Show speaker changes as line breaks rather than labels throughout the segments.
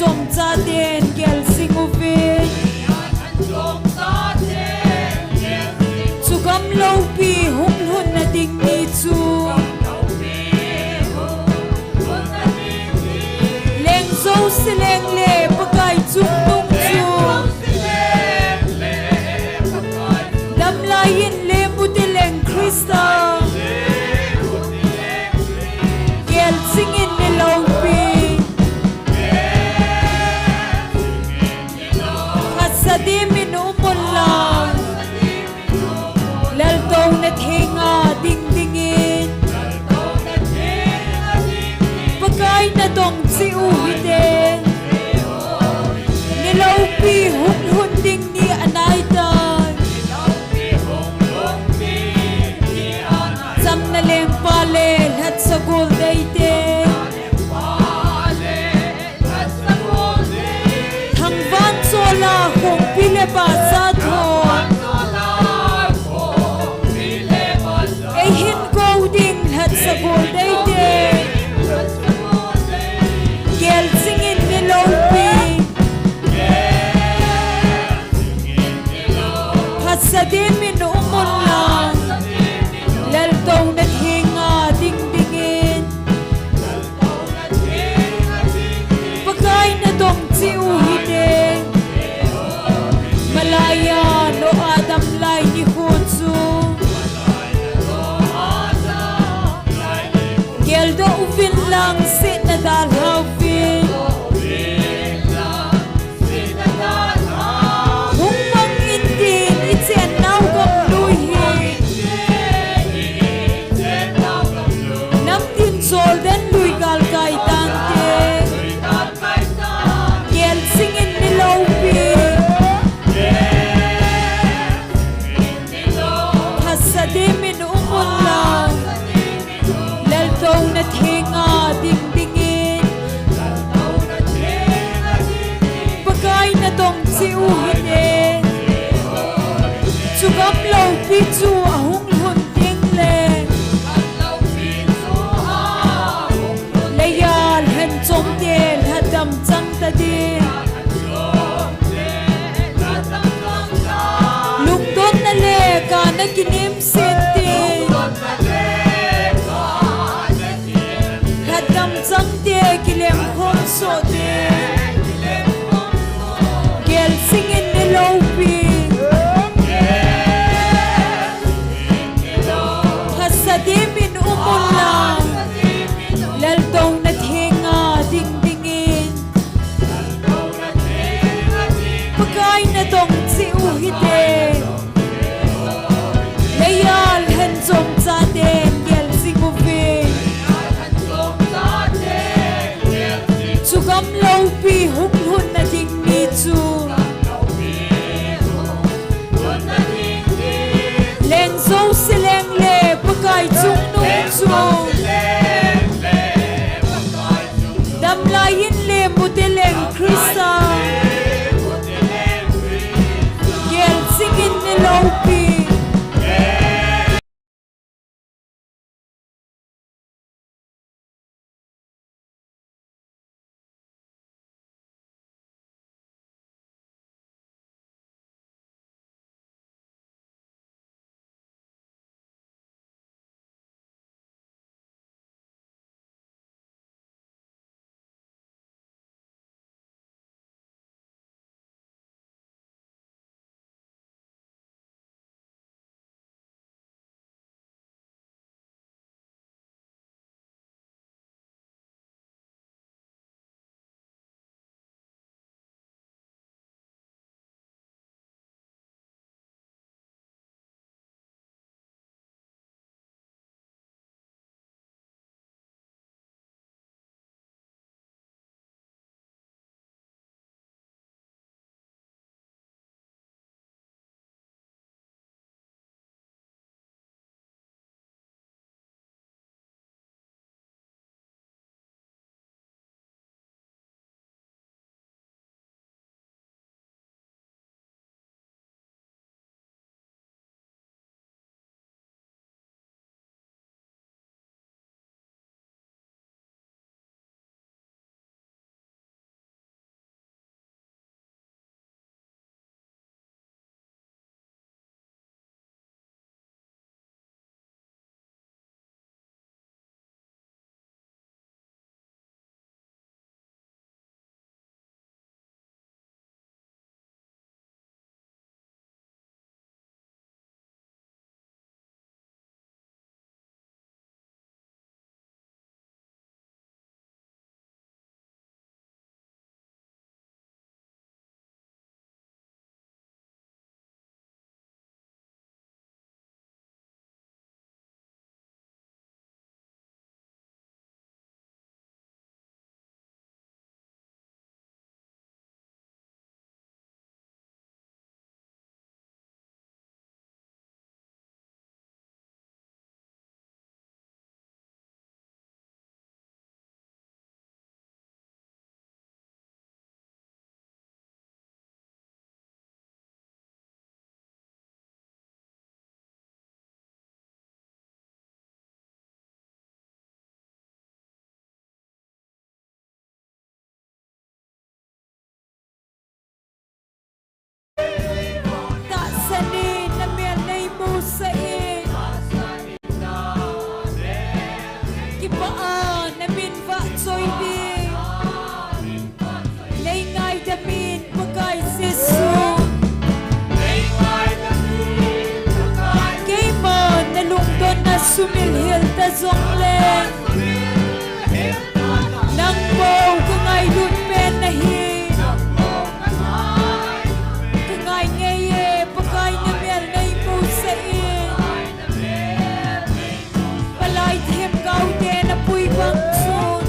som cha den gel sing uvin chu gam lo pi hung hun na ding ni chu leng zo se leng le pakai chung tung chu dam lai in le mu te leng Krista gel sing in ni lo pi khasadi min umulla lal to na thinga ding dingin pakai na dong si u hide ni lo pi hun hun ding ni anai tan sam na leng pa le hat sa gol dai te thang van sola khong pile ba sa tho ei hin go ding hat sa gol dai te gel sing in ni lo pi hasadi min umulla lal to na thinga ding dingin pakai na dong chi u hide malaya no adam lai ni khutsu gel do uvin lang sit na dal havin hung mang in din itsen nau gam lui hi nam tin sol den lui gal kai tan te gel sing in ni lo pi hasadi min umulla lal to na thinga ding dingin pakai na dong si u hide chu gam lo pi chu ahung hun ding le layal han chom tel hadam chang ta din lung don na le ka na kinim sin tin hadam chang te kilem khom so te gel sing in ni lo pi hasadi min umulla lal to na thinga ding dingin pakai na dong si u hide layal han chom cha den gel sing uvin chu gam lo pi hung hun na ding ni chu leng zo se leng le pakai chung nung chu dam lai in le mu te leng Krista gel sing in ni lo pi ta dòng lên nang bầu ka ngay đun pen na hi ka ngay nghe pakai na mel nay mo sa in palay thêm cao te na pui bang sun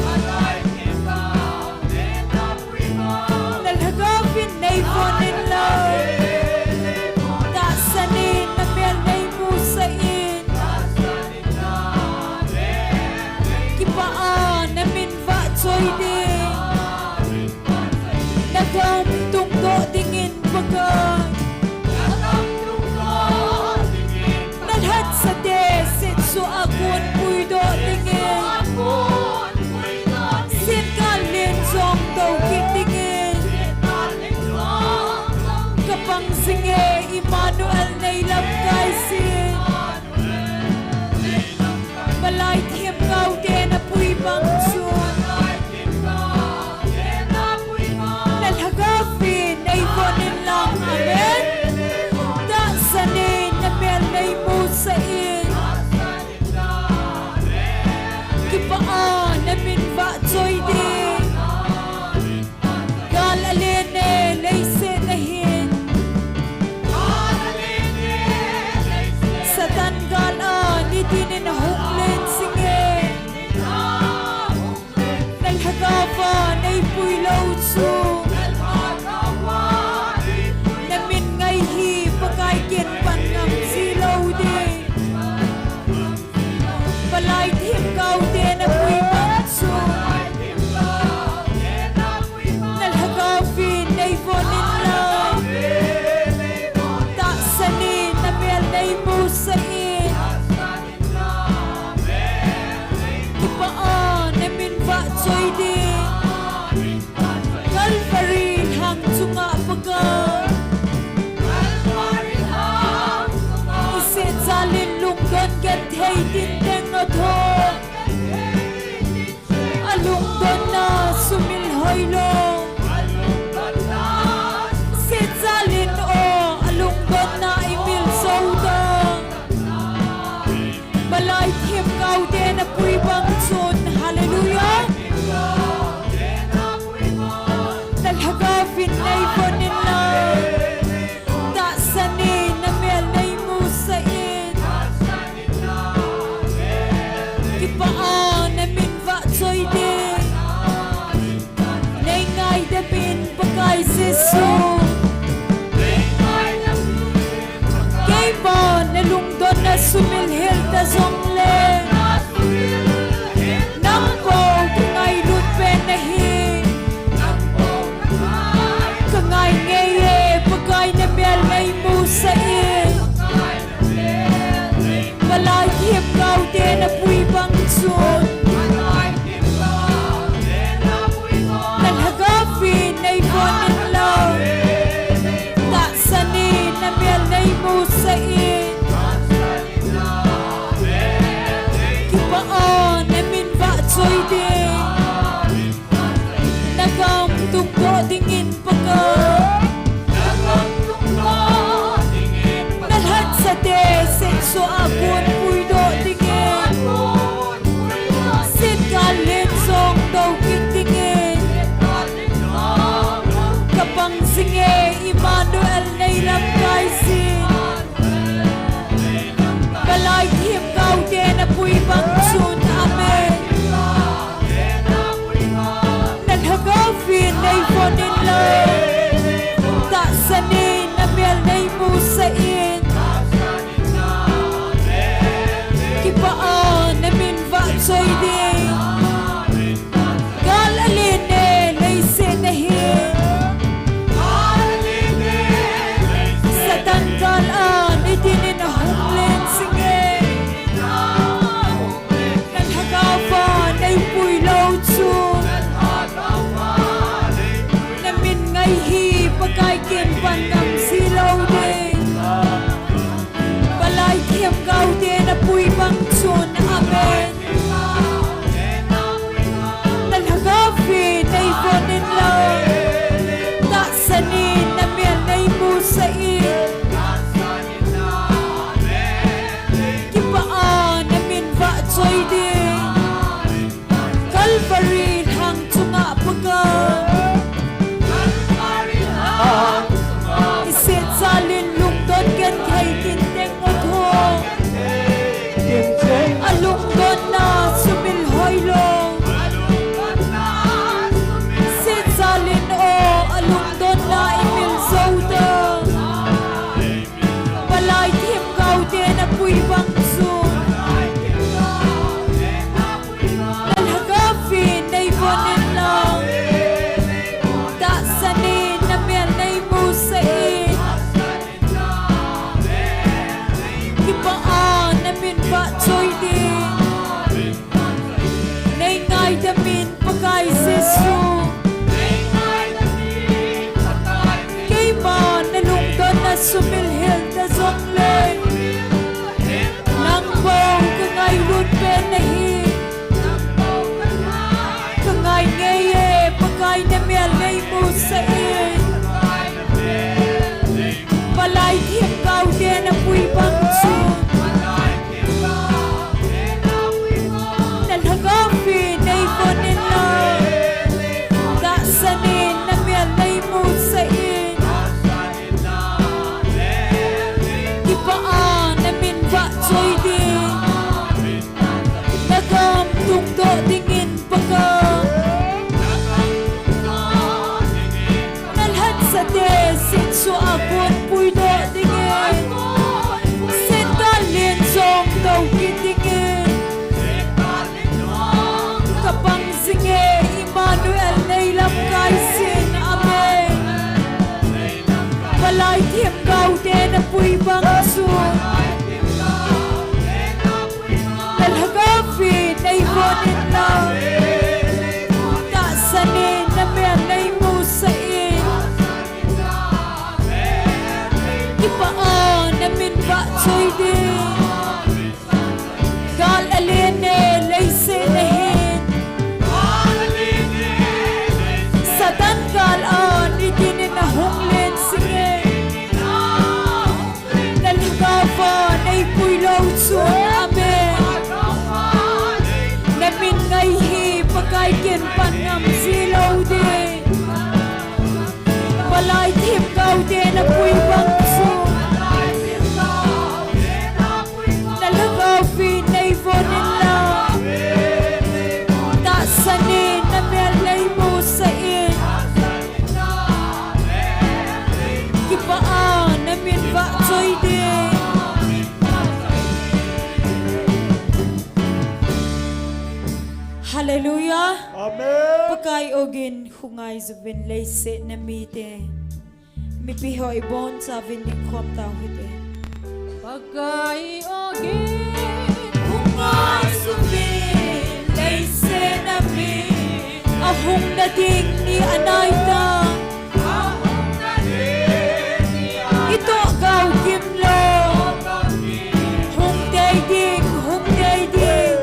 nalhagapin nay von in love ta sanin na mel nay mo sa in kipaan na minva choy din nagam tunggo dingin bagay nalhat sa desit so akun puido dingin sin kalin song daw kitingin kapang singe Emmanuel na ilam kaisin balay tiyem kaw din na puy bang sun nalhagapin na ibonin lang amen da sanin na mel na imusain kipaan na minva choy din galalene layse nahin satan galaan itinin na huklen singe nalhagapan ay puylaw tsung namin ngay hi pagkay kinpan ng silaw din balay tim kaw din na puy mansung nalhagapin ay vonin lang ta sanin na mel na imusain kipaan na minva choy din Calvary hang tunga pagay isit salin lunggon get hay tinteng atho alunggon na sumilhoy long sit salin o alunggon na imil sawdang balay tim kaw din na puy bang sun hallelujah nalhagapin na ibonin lang ta sanin na mel na imusain kipaan na minva choy din nay ngay dapin pagkay sisu kay ba nalungdon na sumilhil ta zonglen nang ko kungay lutpen na hin kangay ngeye pagkay na mel na imusain balay hip kaw din na puy bang sun nalhagapin na ibonin lang ta sanin na mel na imusain kipaan na minva choy din nagam tunggo dingin pagay nalhat sa desit so akun puido dingin sit kalin song daw kitingin kapang singe Emmanuel na ilam kaisin balay tim kaw din na puy bang sun amen nalhagapin na nay mu sa in balay thiam gau de na pui bang chu nan haga fi nay von in la da sanin na mian nay mu sa in ipa na min va choi di nagam tung do dingin paka nalhat sa de sit su akon pui do dingin sit dalin song do kitingin kapang zinge Emmanuel nailam kai sin amen balay thiam gau de na pui bang su Dalhagafi nay von in la da sanin na mian nay mu sa in ipaan na min va choi di gal alene lay se nahin satan gal an idin na honglen sige dalhagafa nay pui lau chun amen min ngay hi pakai kian pan ngam zilo de balay thiam gau de na pui bang chu dalhagaw fi nay von in la da sanin na mian nay mu sa in kipaan na min va choi de Hallelujah.
Amen.
Pakai ogin hungay zubin lay se na mite. Mi pihoy bon sa vin ni kom tao hite. Pakai ogin hungay zubin lay se na mi. Ahong na ding ni anay ta. Ito gaw kimlo. Hung day ding, hung day ding.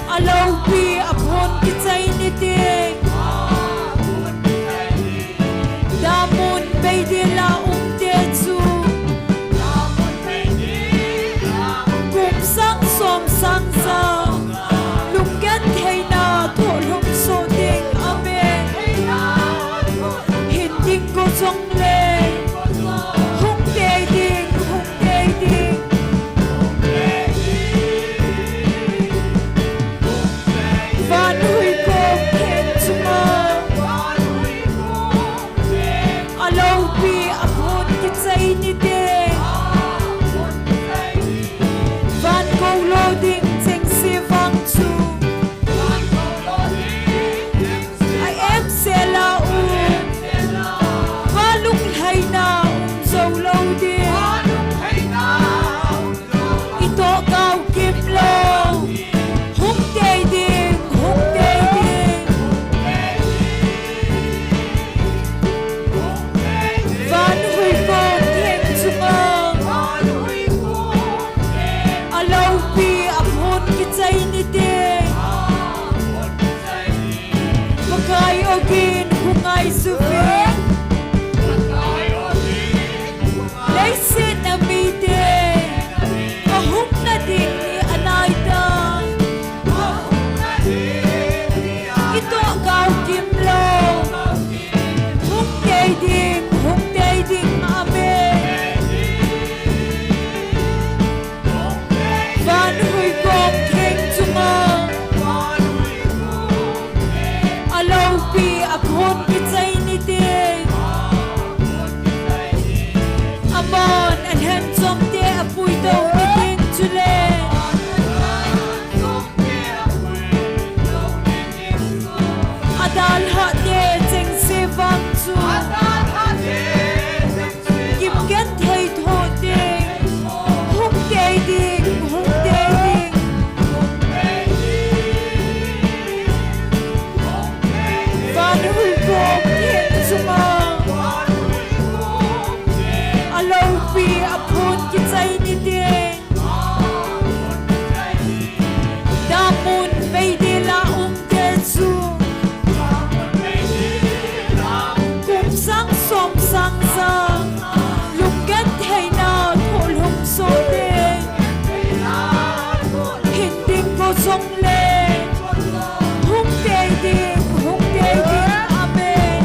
Alohi upon kita ini Adal hade jeng se wang chu Kim gen thei tho ding Hung te ding Hung te ding Van hui gom thiên chunga Alo pi apun ki chai ni ding Damun mei de la te chu Kum sang som sang sang Lung gen thei na thol hum so de Hin ding ko song le Hung te ding Amen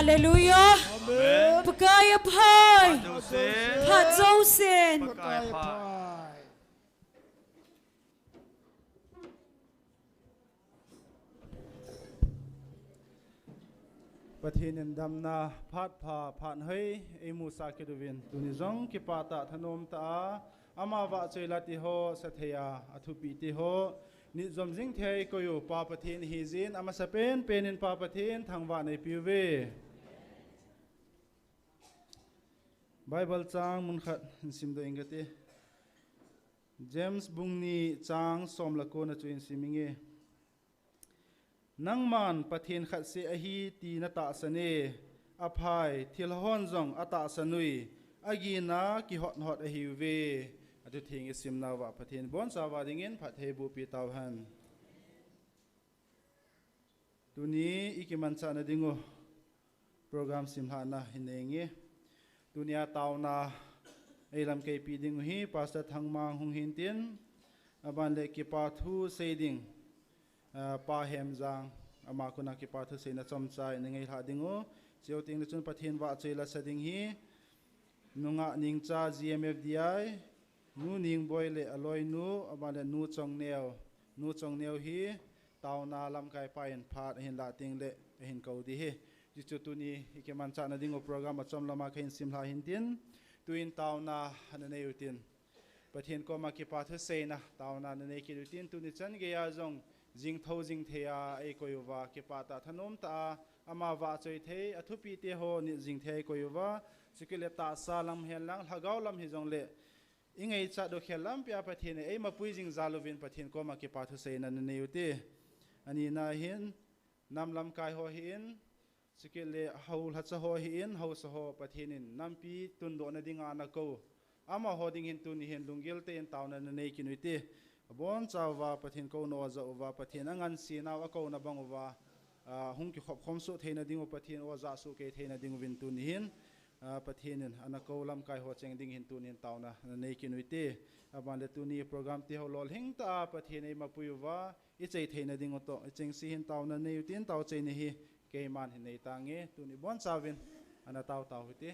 Hallelujah.
Amen.
Pagkaya pay.
Joseph.
Pat Zosin.
Pagkaya pa.
ประเทศนินดำนาพัดผ่าผ่านเฮยเอมูสากิดวินตุนิจงกิปาตะธนมตาอามาวะเจลาติโฮสเทียอธุปิติโฮนิจมจิงเทยก็อยู่ปาประเทศฮิจินอามาสเปนเป็นปาประเทศทางวะในพิวเวไบเบิลจางมุนขัดสิมโดอิงกติเจมส์บุงนีจางสมละโกนจุนสิมิงเงนังมันประเทศขัดเสียฮีตีนตาสเนอภัยทิลฮอนจงอตาสนุยอากีนากิฮอตฮอตอฮิวเวอดุทิงอิสิมนาวะประเทศบอนสาวาดิงินพัดเฮบูปีตาวหันตัวนี้อีกิมันจานดิงูโปรแกรมสิมหานะหินเองตัวนี้ตาวนาไอลำเกปีดิงูฮีปัสตะทางมังหงหินเตียนอบันเลกิปาทูเซดิงปาเฮมจางอามาคุณนักปาทุเสนจอมใจในไงหาดิงโอเจียวติงในจุนประเทศว่าเจลสดิงฮีนุงะนิงจ้า GMFDI นูนิงบอยเลอลอยนูอามาเลนูจงเนียวฮีตาวนาลำไกไปเห็นพาดเห็นลาติงเลเห็นเกาดีฮีจิจุตุนีอีกมันจานดิงโอโปรแกรมจอมละมาเห็นสิมลาหินตินตุอินตาวนาฮันเนยุตินประเทศก็มาเก็บปาทุเสนะตาวนาเนกิลุตินตุนิจันเกียจงจิงทจิงเทียไอโกยวาเก็บปาตาถนนตาอามาวาจอยเทอทุปีเตโฮนิจิงเทโกยวาสกิเลตาซาลัมเฮลังฮะกาวลัมฮิจงเลอิงไอจัดดอกเฮลัมเปียประเทศไอมาปุยจิงซาลูวินประเทศก็มาเก็บปาทุเสนันเนยุติอันนี้นาหินนำลำกายหัวหินสกิเลฮาวฮัตสะหัวหินฮาวสะหัวประเทศนินนำปีตุนโดนดิงานาโกอามาหัวดิงหินตุนหินลุงเกลเตนตาวนันเนกินุติบอนจาวาประเทศโกนวาจาวาประเทศนังสีนาวโกนบังวาหุ่งกิขบคมสุเทนดิ่งประเทศวาจาสุเกเทนดิ่งวินตุนหินประเทศนั้นอันนักโกลำกายหัวเจงดิ่งหินตุนหินตาวนะในกินุติบันเลตุนีโปรแกรมที่เขาลอลหิงตาประเทศในมาปุยวาอิเจเทนดิ่งอโตอิเจงสีหินตาวนั้นในยุตินตาวเจนี่ฮีเกมันหินในต่างเงตุนีบอนจาวินอันนั้นตาวหุติ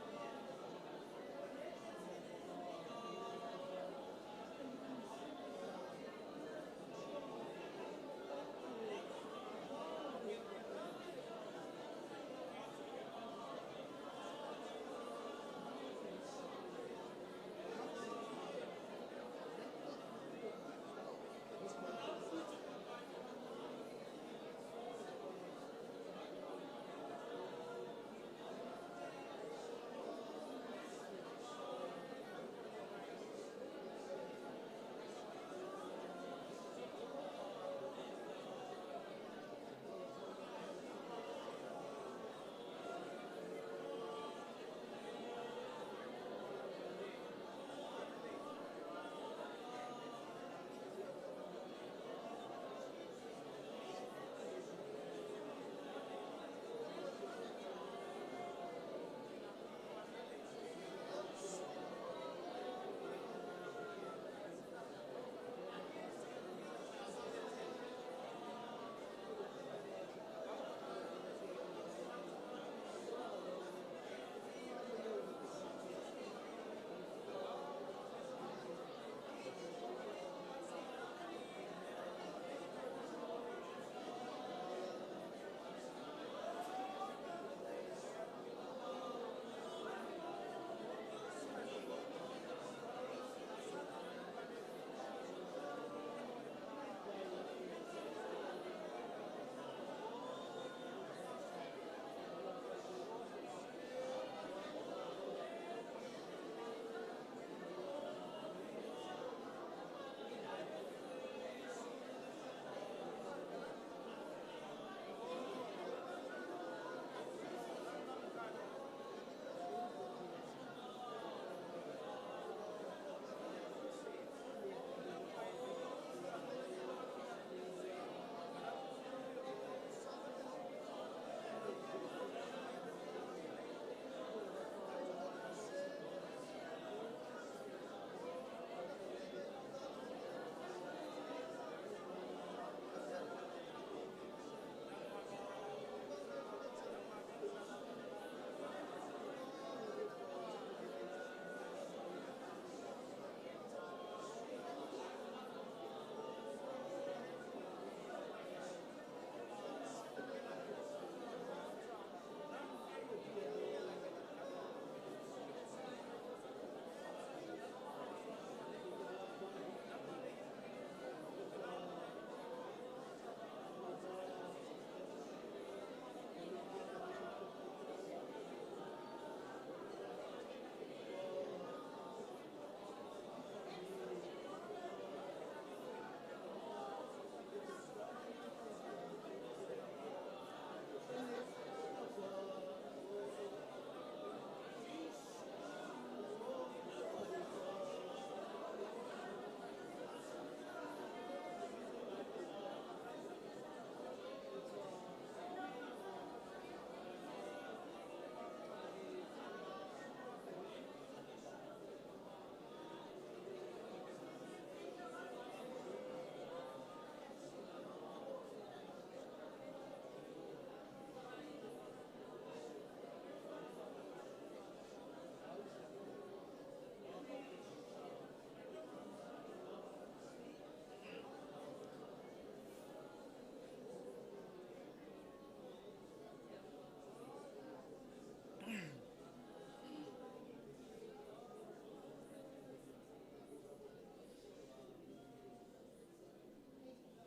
Amen.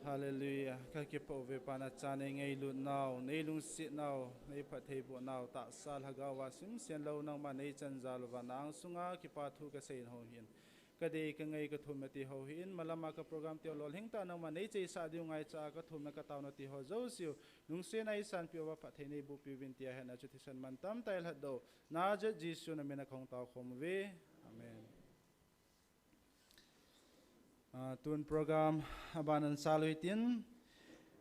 Hallelujah. Kakipo ve pana chane ngay lut now, nay lung sit now, nay pathei bo now, ta sal hagawa sim sian lo nang ma nay chan zal wa nang sunga ki pathu ka sein ho hin. Kadei ka ngay ka thumati ho hin, malama ka program ti lol hing ta nang ma nay chay sa diu ngay cha ka thum ka taw na ti ho zo siu, nung sin ay san pi wa pathei nay bu pi win ti ha na chuti san man tam tail hat do. Na je Jisu na mina khong taw khom ve. Amen. Tun program abanan saluitin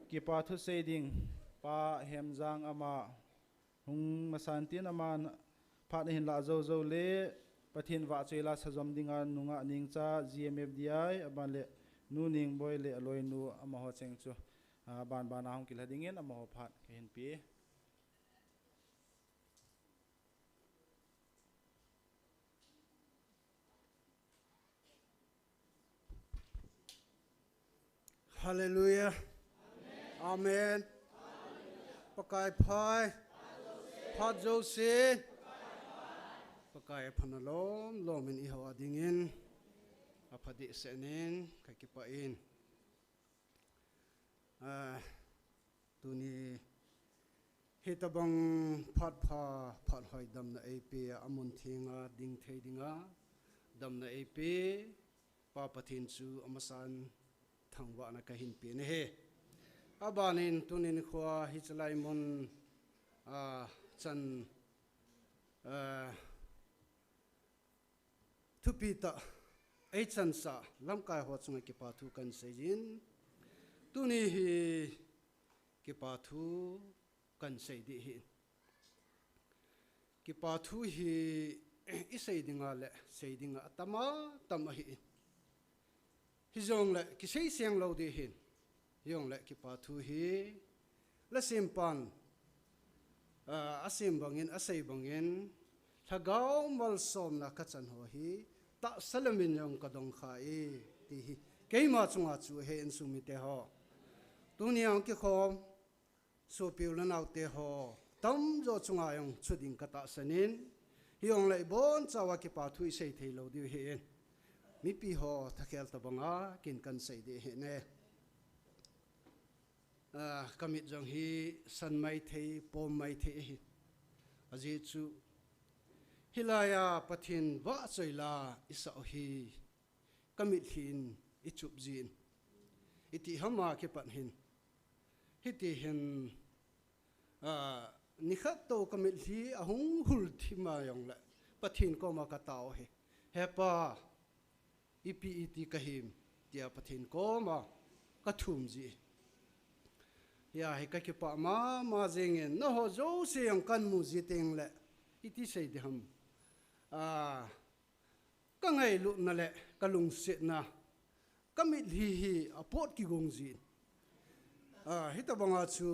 kipa thu seding pa hemjang ama hung masantin ama phat hin la zo zo le pathin wa chela sajom dinga nunga ningcha GMFDI aban le nu ning boy le aloi nu ama ho cheng chu ban ban hong kil hadingen ama ho phat ke hin pi
Hallelujah. Amen. Pakai phai. Phat jo sin. Pakai phanalom lomin ihaw adingin. Aphadi senin kakipain. Tuni hitabang phat hoy dam na AP amun thinga ding thei dinga dam na AP pa pathin chu amasan thangwa na kahin pi ne he abanin tunin khwa hichlai mon chan thupita ai chan sa lamkai ho chunga ki pathu kan sejin tuni hi ki pathu kan sei di hi ki pathu hi isei dinga le sei dinga tama hi hizong le ki sei siang lo di hin yong le ki pathu hi la simpan asim bangin asei bangin thagau mal som na ka chan ho hi ta salamin yong kadong khai ti hi keima chunga chu he en sumi te ho tuniang ki khom so piu la nau te ho tam jo chunga yong chuding ka ta sanin yong le bon chawa ki pathu sei thei lo di hi mi pi ho thakel tabanga kin kan sei de he ne kamit jong hi san mai thei pom mai thei hi aji chu hilaya pathin wa choila isa hi kamit hin ichup jin iti hama ke pan hin hiti hin nikhat to kamit hi ahung hul thima yong la pathin ko ma ka taw he hepa iti kahim tia pathin ko ma kathum ji ya he ka ki pa ma jengen no ho zo se yang kan mu ji teng le iti sei de ham ka ngai lu na le ka lung se na kamit hi apot ki gong ji hita banga chu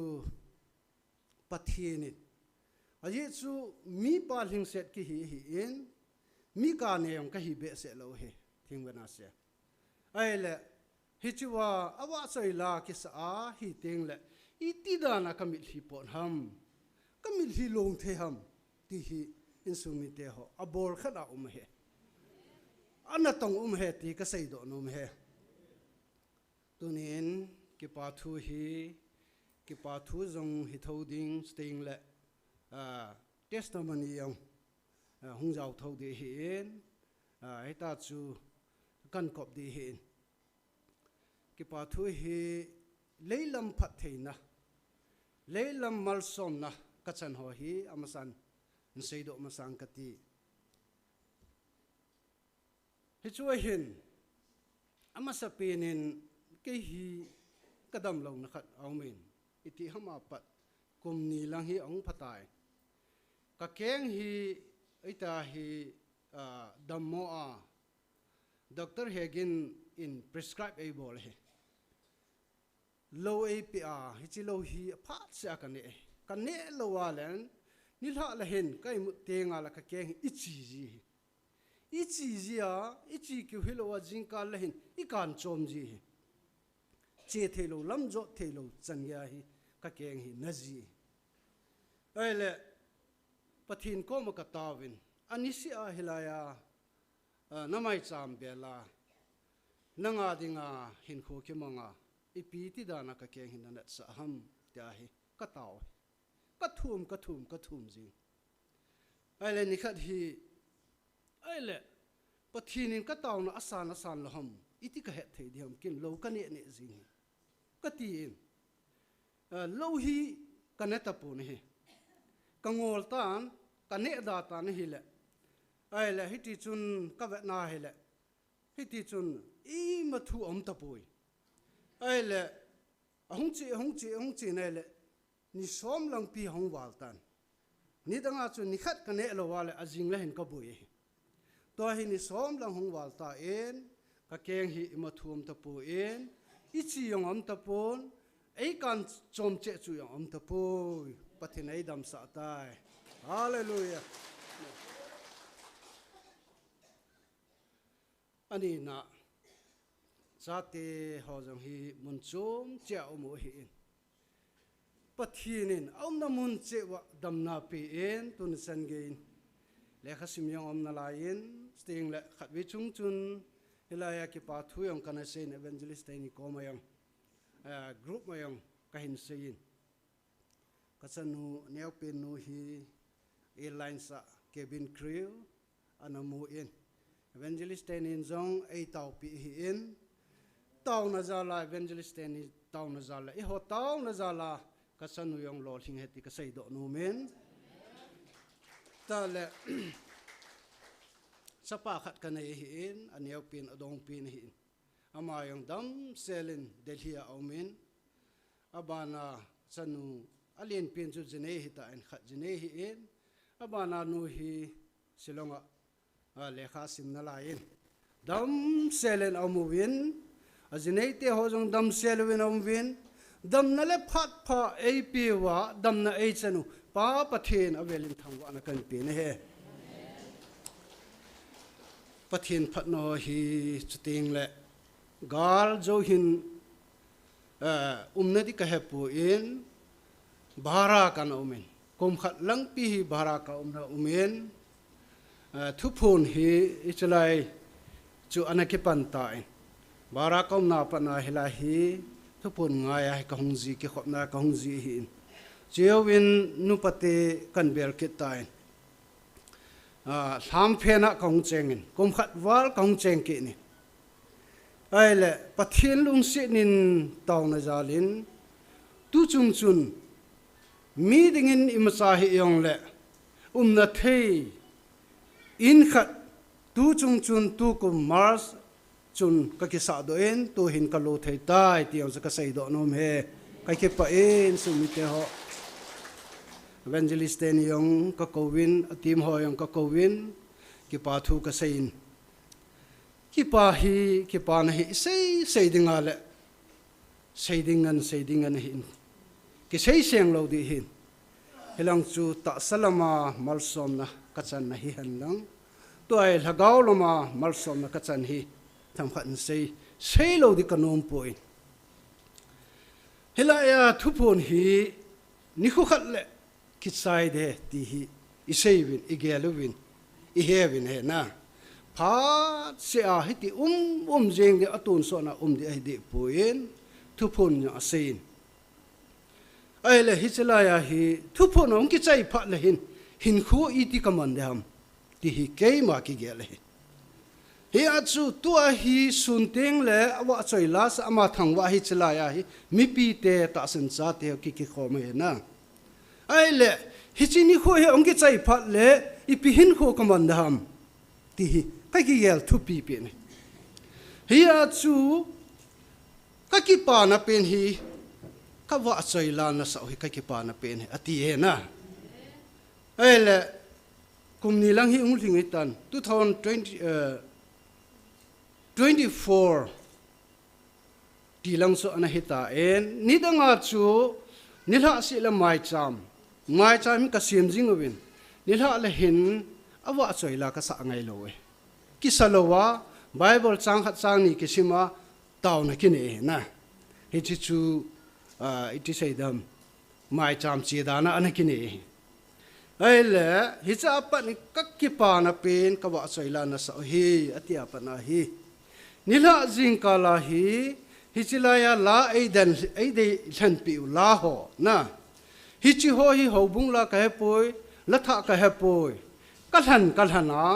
pathin aje chu mi pa ling set ki hi in mi ka ne yang ka hi be se lo he thingwana se aile hichuwa awa soila kisa hi tengle itidana kamil hi pon ham kamil hi long the ham ti hi insumi te ho abor khana he anatong he ti ka sei do num he tunin ki pathu hi ki pathu jong hi thoding sting le testimony yang hungjau thodi hi en heta chu kan kop di hin ki pathu hi leilam phat theina leilam malsom na kachan ho hi amasan seido masang kati hi chu hin amasapinin ke hi kadam lo na khat aumin iti hama pat kumni lang hi ong phatai ka keng hi ita hi dammo Dr. Hagin in prescribe a ball he low APR hichilo hi phat sa kan ne lo walen nilha la hen kai mu tenga la ka keng ichi ji a ichi ki hilo wa jingka la hen ikan chom ji che thelo lamjo thelo chanya hi ka keng hi naji aile pathin ko ma ka tawin anisi a hilaya namai cham bela nanga dinga hin kho ki manga ipi ti dana ka keng hin na sa ham tia hi ka taw ka thum jing ai le ni khat hi ai le pathinin ka taw na asan lo ham iti ka het thei diam kin lo ka ne jing ka ti lo hi ka ne ta pu ni ka ngol tan ka ne da ta ni hi le ai le hi ti chun ka ve na hi le hi ti chun i ma thu om ta pui ai le hong chi ne le ni som lang pi hong wal tan ni danga chu ni khat ka ne lo wale ajing la hin ka bui to hi ni som lang hong wal ta en ka keng hi ma thum ta pu en i chi yong om ta pon ei kan chom che chu yong om ta pui pathin ei dam sa tai hallelujah ani na zate ho jong hi mun chom che omo hi pathinin om na mun che wa dam na pi en tun san gein le khasim yong om na lain sting le khat wi chung chun hilaya ki pa thu yong kana sein evangelist ni ko ma yong group ma yong ka hin sein ka chanu neo pen nu hi airline sa cabin crew anamu in evangelist in zong ei tau pi hi in tau na zala evangelist ni tau na zala i ho tau na zala ka sanu yong lo thing heti ka sei do nu men ta le sapa khat ka nei hi in aneu pin adong pin hi ama yong dam selin delhia aumin abana sanu alien pin chu jene hi ta en khat jene hi in abana nu hi silonga lekha sim na lain dam selen amuwin ajinei te ho jong dam selwin amwin dam na le phat pha ap wa dam na ei chanu pa pathin avelin thangwa na kan pe ne he pathin phat no hi chuting le gal jo hin umnadi ka hepu in bhara kan umen kom khat lang pi hi bhara ka umna umen thu phun hi ichlai chu anaki pan tai bara kom na pa na hila hi thu phun nga ya ka hongji ki khopna ka hongji hi chewin nu pate kan ber ki tai tham phena ka hong chengin kom khat wal ka hong cheng ki ni ai le pathin lung si nin taw na jalin tu chung chun mi dingin imsa hi yong le na thei in khat tu chung chun tu kum mars chun ka ki sa do en tu hin ka lo thei tai ti ang ka sei do nom he ka ki pa en su mi te ho evangelist en yong ka kowin atim ho yong ka kowin ki pa thu ka sein ki pa na hi sei dinga le sei dingan hin ki sei seng lo di hin hilang chu ta salama malsom na kachan na hi han lang toy lagaw loma malsom na kachan hi tham khan sei lo di kanom poi hilaya thupon hi ni khu khat le ki sai de ti hi i seivin i geluvin i hevin he na pha se a hi ti jeng de atun so na di ai de poin thupon nya sein ai le hi chalaya hi thupon ong ki chai pha le hin khu i ti kaman de ham ti hi ke ma ki gele hi achu tua hi sunteng le awa choi las ama thangwa hi chalaya hi mi pi te ta san cha te ki khome na ai le hi chini khu he ong ki chai pha le i pi hin khu kaman de ham ti hi ka ki gel thu pi pi ne hi achu ka ki pa na pen hi ka wa choi la na sa hi ka ki pa na pen ati he na ai le kum ni lang hi ung thing itan 2024 ti lang so ana hita en ni danga chu ni la si la mai cham ka sim jing win ni la le hin awa choi la ka sa ngai lo we ki salowa bible chang khat chang ni ki sima taw na ki ne na hi chi chu iti sei dam mai cham chi da na ana ki ne ai le hi cha pa ni kak ki pa na pen ka wa choi la na sa hi atia pa na hi nila jing kala hi hi chilaya la aidan aidei than piu la ho na hi chi ho hi ho bung la ka he poi la tha ka he poi ka than a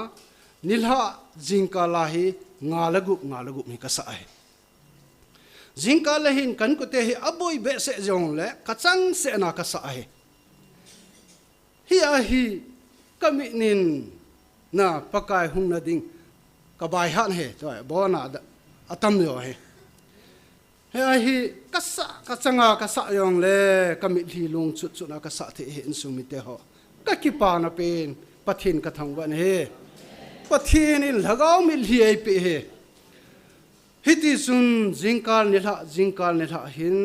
nilha jingka la hi nga lagu mi ka sa ai jingka la hin kan ko te hi aboi be se jong le ka chang se na ka sa ai hi a hi kami nin na pakai hung na ding ka bai han he choi bo na atam yo he hi ka changa ka sa yong le kami thi lung chu na ka sa the he in sumi te ho ka ki pa na pen pathin ka thang wan he pathin in lagaw mi hi ai pe he hiti sun jingkal ni tha hin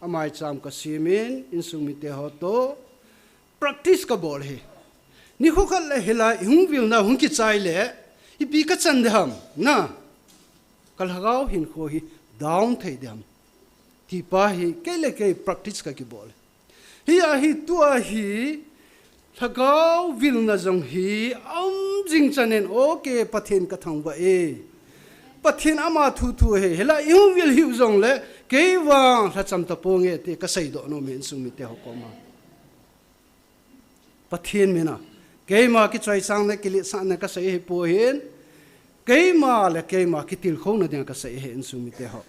amai cham ka simin in sumi te ho to practice ka bol he ni ho khal le hela hung vil na hung ki chai le i pi ka chan dham na kal hagaw hin kho hi down thei dham ti pa hi ke le ke practice ka ki bol hi a hi tu a hi hagaw vil na jong hi jing chanen okay pathin ka thang ba e pathin ama thu he hela hung vil hi jong le ke wang tha cham ta po nge te ka sai do no men sung mi te ho ko ma pathin me na keima ki choi sang ne ki li sa na ka sai he po hin keima ki til khong na ding ka sai he in su mi te ho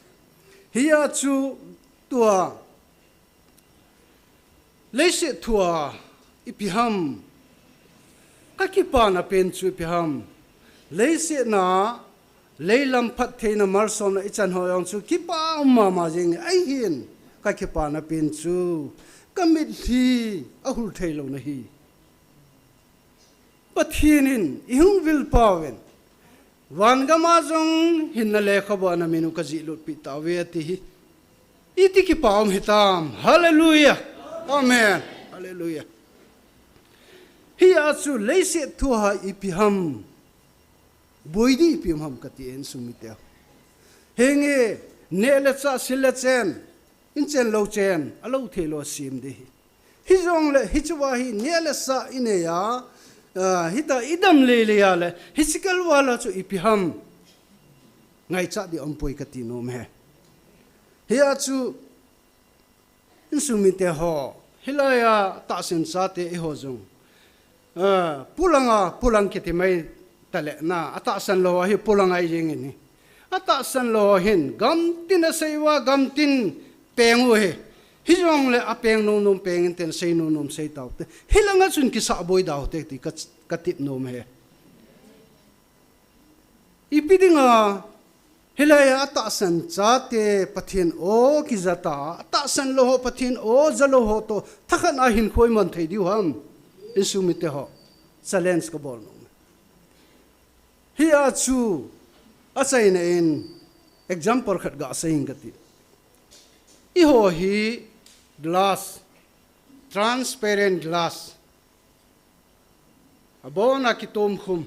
hiya chu tua leise tua ipiham ka ki pa na pen chu ipiham leise na leilam phat theina marsom na ichan ho yong chu ki pa ma jing ai hin ka ki pa na pen chu kamit thi ahul thailo na hi pathinin ihung vil pawen wan gama jong hin na le khaba na menu ka ji lut pi tawe ti hi iti ki paum hitam hallelujah amen hallelujah hi asu leise thu ha ipiham boidi ipiham ham kati en sumite henge nele cha sile chen in chen lo chen alo thelo sim de hi jong le hi chwa hi nele sa ine ya hita idam le ya le hisikal wala chu ipiham ngai cha di ampoi kati no me hiya chu insumite ho hilaya ta sen sa te e ho jong pulang kiti mai tale na ata san lo hi pulanga jing ni ata san lo hin gam tin seiwa gam tin pengu he hi jong le apeng no peng ten sei no sei taw te hilanga chun ki sa boy daw te ti katip no me ipidinga hilaya ata san cha te pathin o ki zata ata san lo ho pathin o zalo ho to thakhan a hin khoi man thei diu ham insumite ho challenge ka bol no hi a chu asai na in example khat ga saing gati I ho hi glass transparent glass abona kitom khum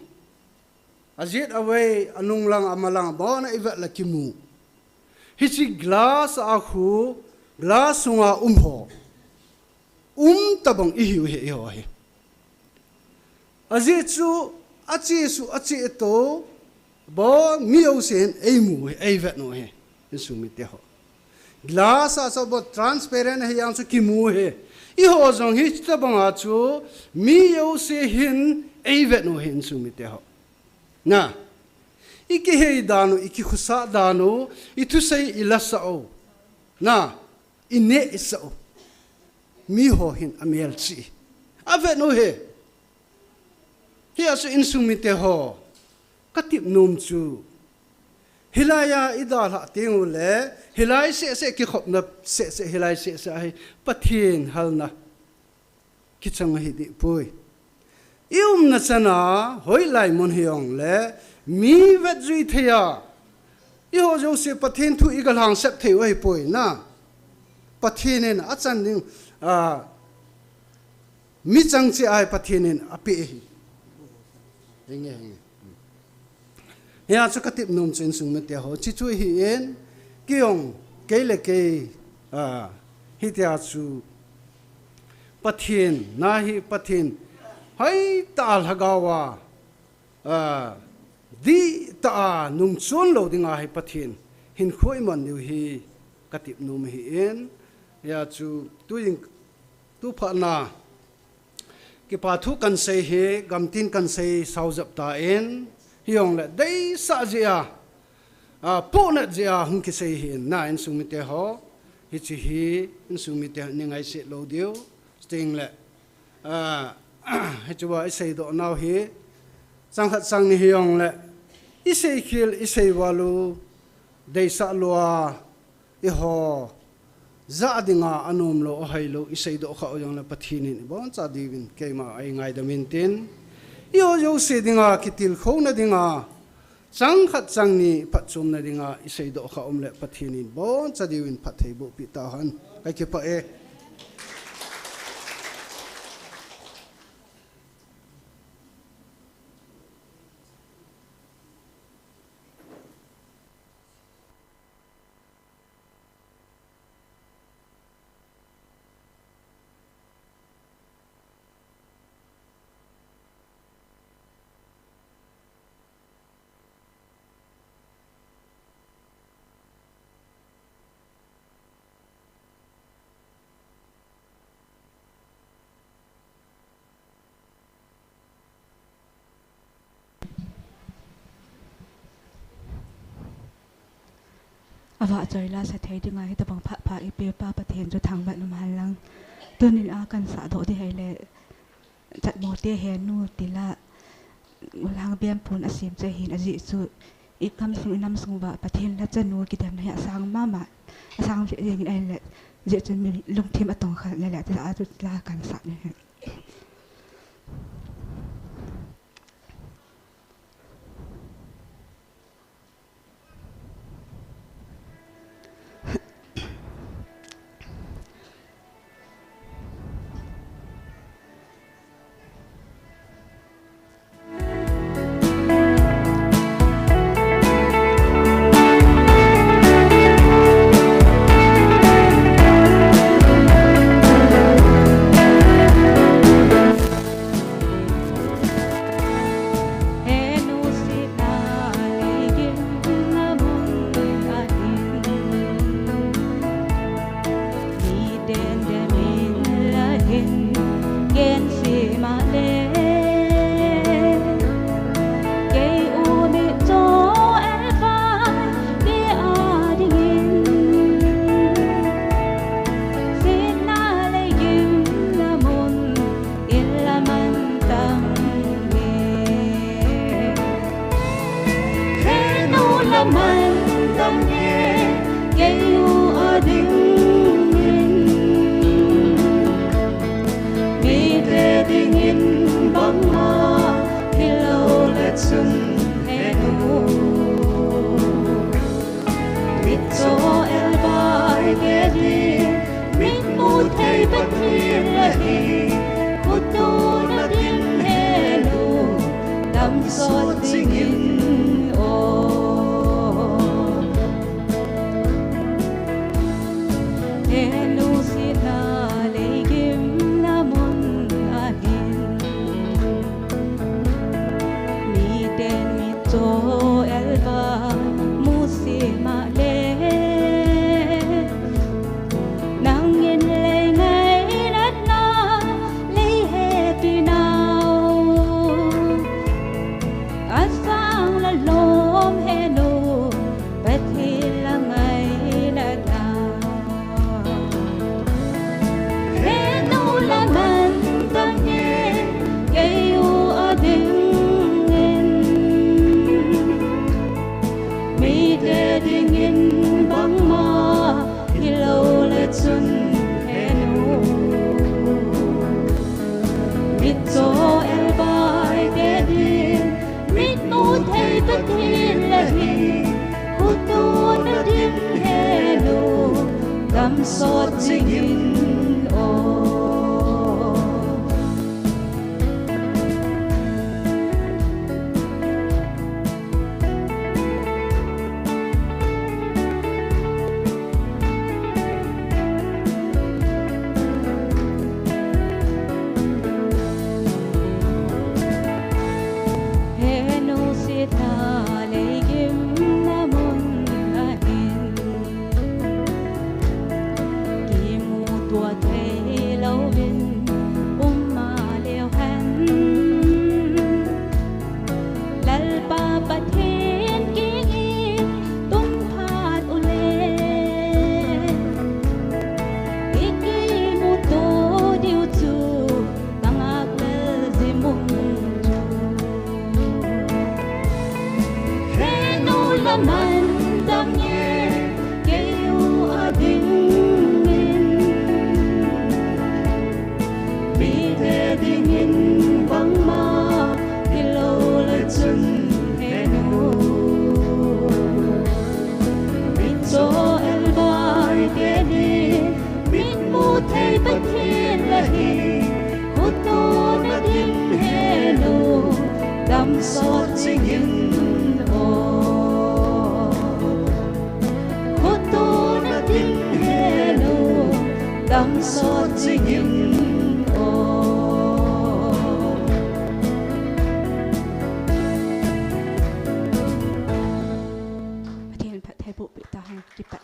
azit away anung lang amalang bona iwa la kimu hichi glass a khu glass sunga ho tabang ihiu he ho he azit chu achi to bo miu sen eimu eiwa no he insumi te ho glass asa bo transparent he yang chu kimu he I ho jong hi tabang a chu miu se hin eiwa no he insumi te ho na iki hei danu iki khusa danu itu sei ilasao na ine isao mi ho hin amel chi ave no he hi asu insumite ho katip num chu hilaya idala tingule hilai se ki khopna se hilai se ai pathin halna kichang hi di pui ium na chana hoilai mon hiong le mi vet zui thea I ho jo se pathin thu igal hang sep thei oi poi na pathinen achan ning mi chang che ai pathinen ape hi henge ya chu katip nom chen sung me te ho chi chu hi en kiong kele ke hi tia chu pathin na hi pathin hai tal hagawa di ta nung chon lo dinga hai pathin hin khoi man niu hi katip num hi in ya chu tu pha na ki pa thu kan sei he gamtin kan sei sauzap ta in hiong la dei sa jia po na jia hung ki sei hi na in sumite ho hi chi hi in sumite ningai se lo dio sting la he chuwa sei do now hi sang khat sang ni hiong la isei khil isei walu dei sa lua i ho za dinga anum lo hailo isei do kha oyong la pathini bon cha divin keima ai ngai da min tin yo se dinga kitil kho na dinga sang khat sang ni phachum na dinga isei do kha om le pathini bon cha divin phathei bo pi ta han kai ke pa e
awa joila sa thei dinga hi tabang pha pha ipe pa pathen chu thang ba num halang tunin a kan sa do di hele chat mo te he nu tila ulang biam pun asim che hin aji chu ikam sing nam sung ba pathen la chanu ki dam na sang mama sang je ing ai le je chen mi lung thim atong kha le la ta chu la kan sa ne tua thấy lâu bên mà leo hắn lal pa pathin kiki tum phat ule kiki mu to diu chu tangak le zimung chu renu laman dam ye keu ading dingin vắng ma đi lâu là chân hẹn biết cho em bay kia đi biết mu thấy bất thiên là hi hốt to đã tin hẹn đắm xót chính in hốt to đã tin hẹn đắm xót chính in bộ bị ta không kịp tại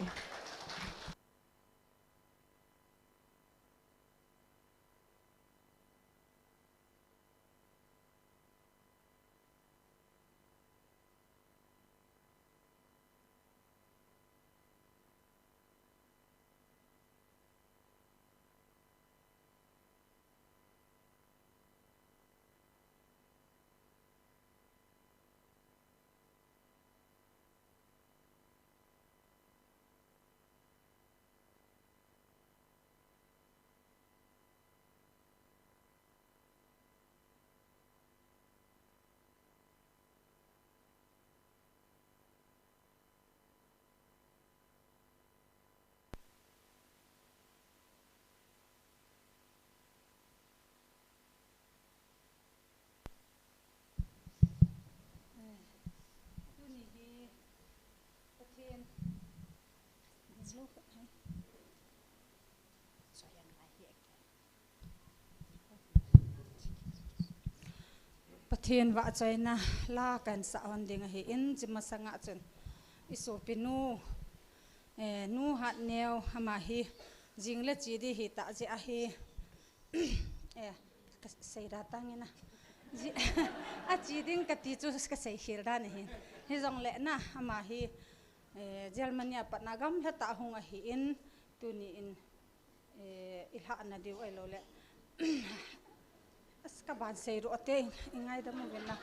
Pathian wa China la kan sa on ding hi in chima sanga chen iso pinu nu hat neo hama hi jingle chi di hi ta je a hi sei ra tangina ji a chi ding ka ti chu ka sei hir da ni hi jong le na hama hi Germany patnagam la ta hung a hi in tu ni in ilha na diu ai lo le ska ban sei ro te ingai da mo na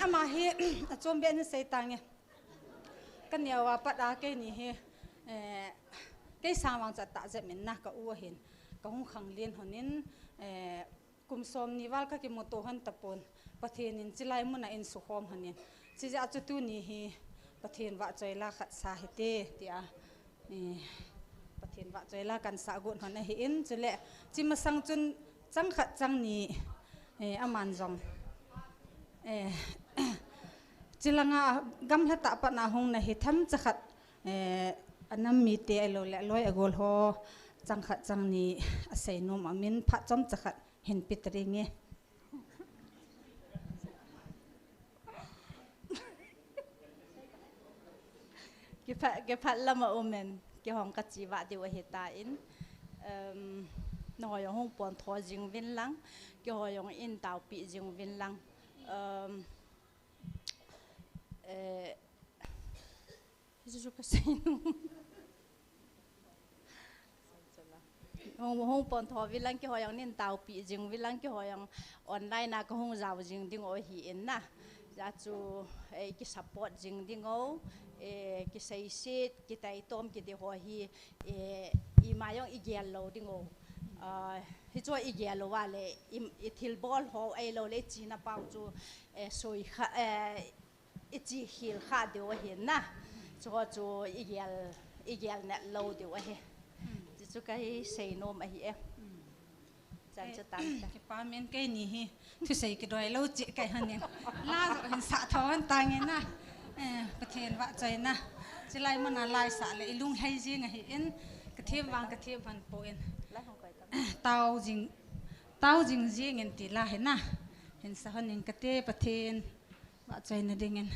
ama hi a chom be ni sei tange kan yawa pada ke ni he ke samang cha ta je min na ka u hin ka hung khang len honin kum som ni wal ka ki mo to han tapon pathin in chilai mun a in su khom hanin chi ja chu tu ni hi pathin wa choi la khat sa hi te tia pathin wa choi la kan sa gun hon hi in chule chi ma sang chun chang khat chang ni aman jong chilanga gam la ta pa na hong na hi tham cha khat anam mi te lo le loi agol ho chang khat chang ni asei nom amin pha chom cha khat hin pitri nge ke phat lama omen ke hong ka chi wa de wa heta in noi hong pon tho jing vin lang ke hoyong in tau pi jing vin lang ju ka sein hong pon tho vin lang ke hoyong nin tau pi jing vin lang ke hoyong online na ko hong jaw jing ding o hi in na ja chu ki support jing ding o ki sei sit ki tai tom ki de ho hi i mayong i gel lo ding o hi cho i gel lo wa le i thil bol ho ai lo le chi na pau chu soi kha i chi hil kha de o hin na cho chu i gel na lo de o he chi chu kai sei nom a hi chan cha tan ki pa men kai ni hi thu sei ki doi lo chi kai hanin la zo hin sa thon tangin na pathian wa China chilai mana lai sa le ilung hai jing a hi in ka them wang ka them han po in tao jing jing en ti la hena hen sa hanin ka te pathian wa China dingen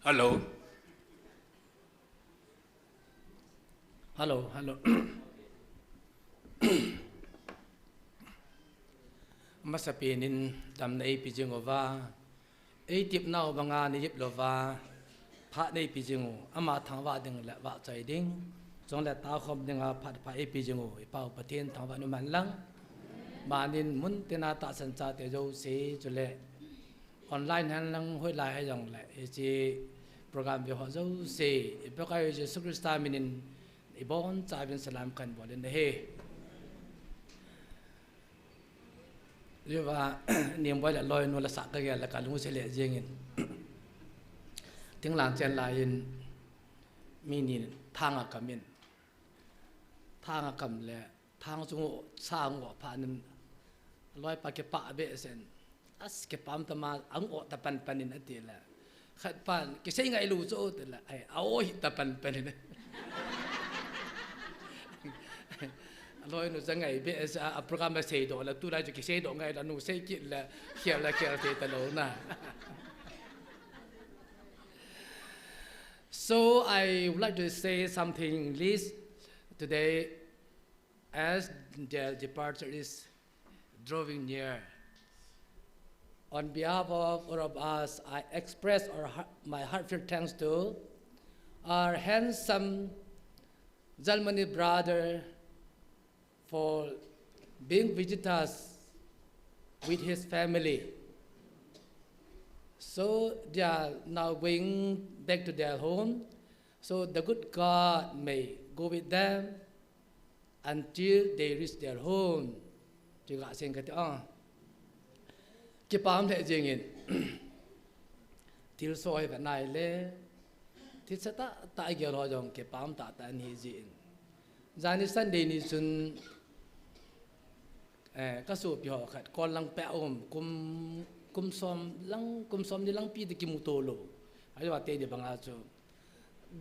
Hello. Hello, hello. Masapinin dam na ipijingova. Tip now banga ni lova. Pat na ipijingo. Ama thangwa ding la wa chai ding. Jong la ta khom ding a pat pa ipijingo. Ipau patin thangwa nu man lang. Manin mun tena ta san cha te jo se chule. Online han lang hoi lai hai jong la. Chi program vi ho zo se. Ipakai Jesus Christ minin ibon cha bin salam kan bolen he. Yêu và niềm vui là lôi nó là sạc cái là cả lũ sẽ lệ riêng in tiếng làng trên là in mini thang ở cầm in thang ở cầm lệ thang chung sang ngõ phá nên lôi pa cái pa bể sen as cái pam ta mà ang ngõ ta pan pan in ở tiền là khát pan cái xây ngay lũ chỗ tiền là ai ôi ta pan pan in lôi nó ra ngày bây giờ program mà xây đồ là tu lại cho cái xây đồ ngày là nó xây kỹ là kia thì ta lâu na. So I would like to say something in English today, as their departure is drawing near. On behalf of all of us, I express my heartfelt thanks to our handsome Germany brother for being visitors with his family. So they are now going back to their home. So the good God may go with them until they reach their home. Chị gọi xin cái đó. Cái bám thể gì nghìn. Thiếu soi và này lẽ. Thì sẽ tại kiểu họ dùng cái bám tạ tại như gì. Ra ní Sunday ní xuân các số bị họ khát con lăng bẹ ôm kum som đi lăng pi thì kim tô lô hay là tê đi bằng à chú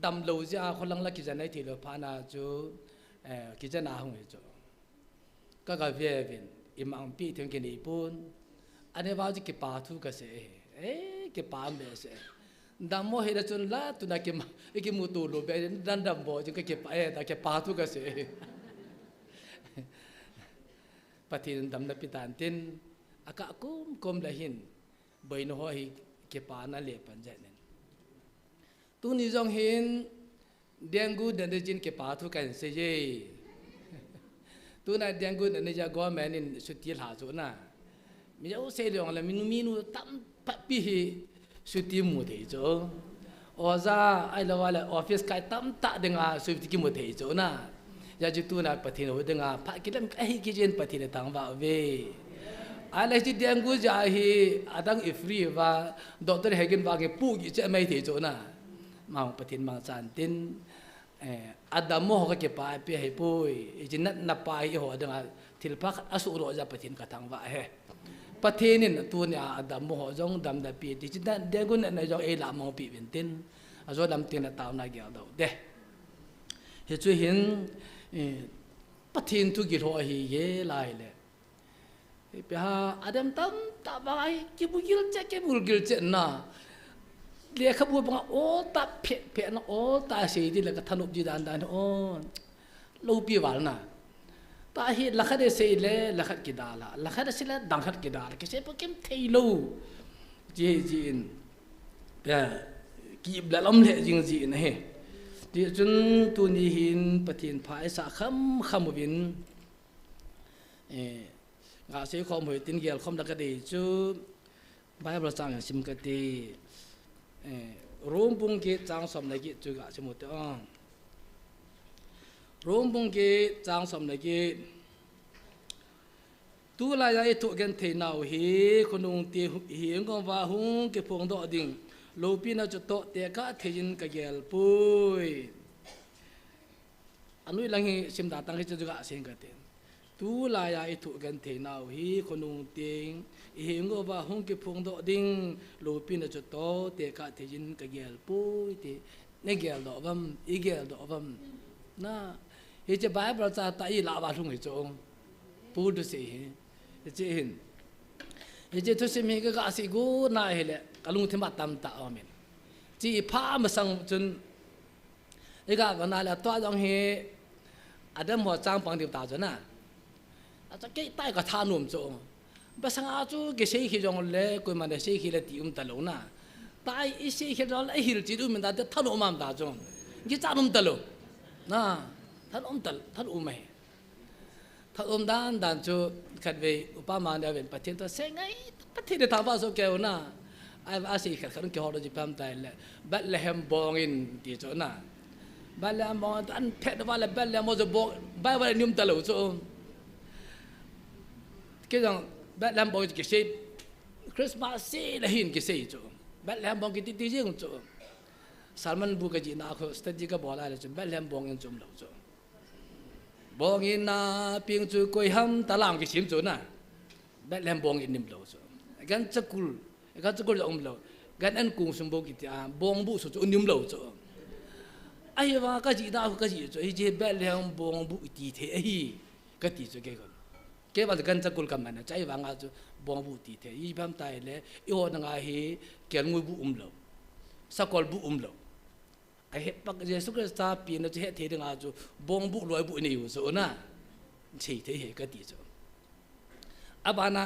đầm lâu ra con lăng là cái này thì là phá na chú cái nào không chú các cái về imam pi thường cái này bún anh ấy vào cái bà thu cái gì cái bà mẹ sẽ đầm mô hay là chú lá tu na cái mù tô lô về đầm bò chứ cái bà thu cái gì Patin dam na pitan tin aka kum lahin boy no hoi ke pa na le pan ja nen tu ni jong hin dengu dan de jin ke pa thu kan se ye tu na dengu dan ne ja go man in suti la zo na mi jo se long la minu tam pa pi hi suti mu de zo oza ai la wala office kai tam ta denga suti ki mu de zo na ya jitu na patin ho denga pha kilam ai ki jen patin tang wa ve ala ji dengu ja hi adang ifri wa doctor hegen wa ge pu gi che mai the jo na ma patin ma chan tin adamo ho ke pa pe he poi jin na pa hi ho denga thil pha asu ro ja patin ka tang wa he patin in tu ne adamo ho jong dam da pi ti jin dengu na jo e la mo pi ben tin azo dam tin na taw na ge do de he chu hin patin tu gil ho hi ye lai le pe ha adam tam ta bai ki bu gil che na le khabu ba o ta phe na o ta se di la ka thanup ji dan o lo pi wal na ta hi la kha de se le la khat ki dala la kha de se la dang khat ki dala ke se pa kem thei lo ji in pe ki bla lam le jing ji na he đi chân tu ni hin patin phai sa kham vin ngã sẽ không hồi tin gel không được cái gì chứ Bible sang sim cái gì rom bung cái trang som này cái chứ ngã sẽ một đó ร่มบงเกจางสมนเกตัวลายถูกกันเทนาวเฮคนงเตียเฮียงกว่าหงเก็บพวงดอกดิ่งโลปีน่าจะโตเตะก็เทียนกะเกลปุยอันนู้นหลังที่ชิมดาตังที่จะกะเสียงกันเต็มตัวลายถูกกันเทนาวเฮคนงเตียเฮียงกว่าหงเก็บพวงดอกดิ่งโลปีน่าจะโตเตะก็เทียนกะเกลปุยเตเนเกลดอกบัมอีเกลดอกบัมน่าเฮ้ยจะไปประจาตายลาวาทุ่งเหจงพูดดูสิเฮ้ยเห็นเฮ้ยทุกสิ่งมีก็อาศัยกูน่าเห็นเลยกลุงที่มาตามตาอเมนจีพามาสั่งจนเฮ้ยก็วันนั้นแหละตัวจังเฮอาจจะหมดจังปังเดียวตาจนน่ะอาจจะเกี่ยใต้ก็ทานุ่มจงภาษาอาจูเกี่ยเสียขี้จงเลยกูมันเสียขี้เลยตีตลกน่ะตายอีเสียขี้จงเลยหิลจีดูมันได้ทานุ่มมันตาจงกี่จานุ่มตลกน่ะท่านตลท่านไม่ท่านด้านจูขัดเวอุปมาเนี่ยเป็นประเทศตัวเสียงไงประเทศที่ทำว่าสุกเกวน่ะไอ้อาศัยขัดขันเกี่ยวกับญี่ปุ่นแต่ละบัลเลมบองอินที่จูน่ะบัลเลมบองอันเทศว่าบัลเลมจะบองใบว่านิ่มตลอดจูก็ยังบัลเลมบองจะเสียคริสต์มาสเสียละหินก็เสียจูบัลเลมบองกิติที่จริงจูสารมันบุกจีน่าเขาสติก็บอกอะไรจูบัลเลมบองอินจูมเหล่าจูบองอินน่ะเพียงจู่คุยห้ำตะลามกิชิมจู่น่ะแบบแหลมบองอินนิมเหล่าจู่กันจะกุลจะเหล่ากันอันกุ้งสมบูรณ์กิจบองบุสุจู่นิมเหล่าจู่ไอ้ว่าก็จีน่าก็จีจู่ไอ้เจ้าแบบแหลมบองบุตีเทไอ้ก็ตีจู่แกว่ากันจะกุลกันมันนะใจว่างาจู่บองบุตีเทอีพัมตายเลยอีหัวนังอาเฮเกี่ยงงูบุเหล่าสักคนบุเหล่าไอ้เห็บปักเจสุกร์ตาปีนจะเห็ดเทียงอาจูบงบุลอยบุนี่อยู่ส่วนน่ะเฉยเทียก็ดีจ้ะอาบานะ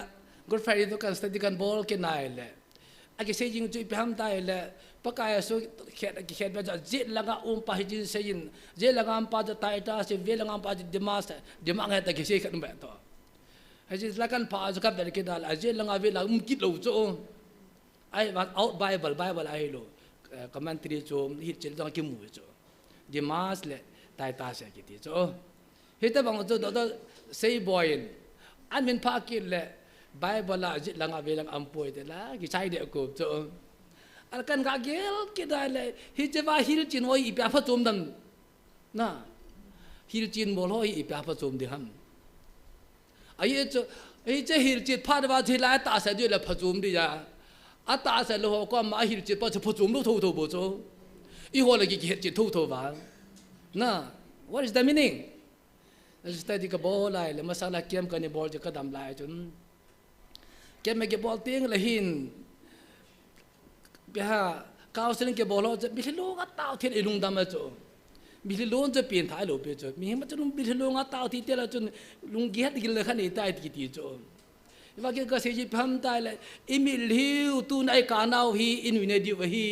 กุลไฟตัวกันสติกันบอลกันนายเลยไอ้เกษตรยิงจุยไปทำได้เลยปากกายสุเข็ดแบบจะเจ็ดละกันปะให้จินเสียนเจ็ดละกันปะจะตายตาเสียเวละกันปะจะดิมาสดิมาเงแต่เกษตรกันแบบต่อให้จินละกันปะจะกับเด็กกันได้เจ็ดละกันเวละมุกิดรู้จ้ะไอ้ว่าเอาไบเบิลไอ้รู้คอมเมนต์ที่จูฮิตเจริญกิมูจูดิมาสเลตายตาเสียกิติจูฮิตแต่บางจูตัวเซย์บอยน์อันเป็นภาคิเลไบเบิลละจิตลังอเวลังอัมพวยแต่ละกิใช้เด็กกูจูอันกันกาเกลกิได้เลยฮิตจะว่าฮิตจินว่าอีเปียพัดจูมดังน่ะฮิตจินบอลว่าอีเปียพัดจูมดิฮัมไอ้เจ้าฮิตจิตพัดว่าที่ไรตาเสียด้วยเลยพัดจูมดิจ้าอาตาเสร็จแล้วก็มาหินจิตพอจะพูดจุ่มลูกทูบุจูอีหัวเลยกิเหตุจิตทูบ้างน่ะ what is the meaning นั่นสติก็บอกเลยแล้วมาสักละเกมกันในบอลจะก็ดำลายจนเกมไม่เก็บบอลเตียงเลยหินเบียร์ก้าวเส้นเก็บบอลเราจะมีที่ลุงอัตตาที่ไอ้ลุงดำมาจูมีที่ลุงจะเปลี่ยนท้ายหรือเปล่าจูมีมันจะลุงมีที่ลุงอัตตาที่เตล่าจนลุงเกียรติกินเลยขันนี้ตายที่ตีจูว่าแกก็เสียชีวิตทำตายเลยอิมิลิวตูนไอ้กาณาวฮีอินวินเดียวฮี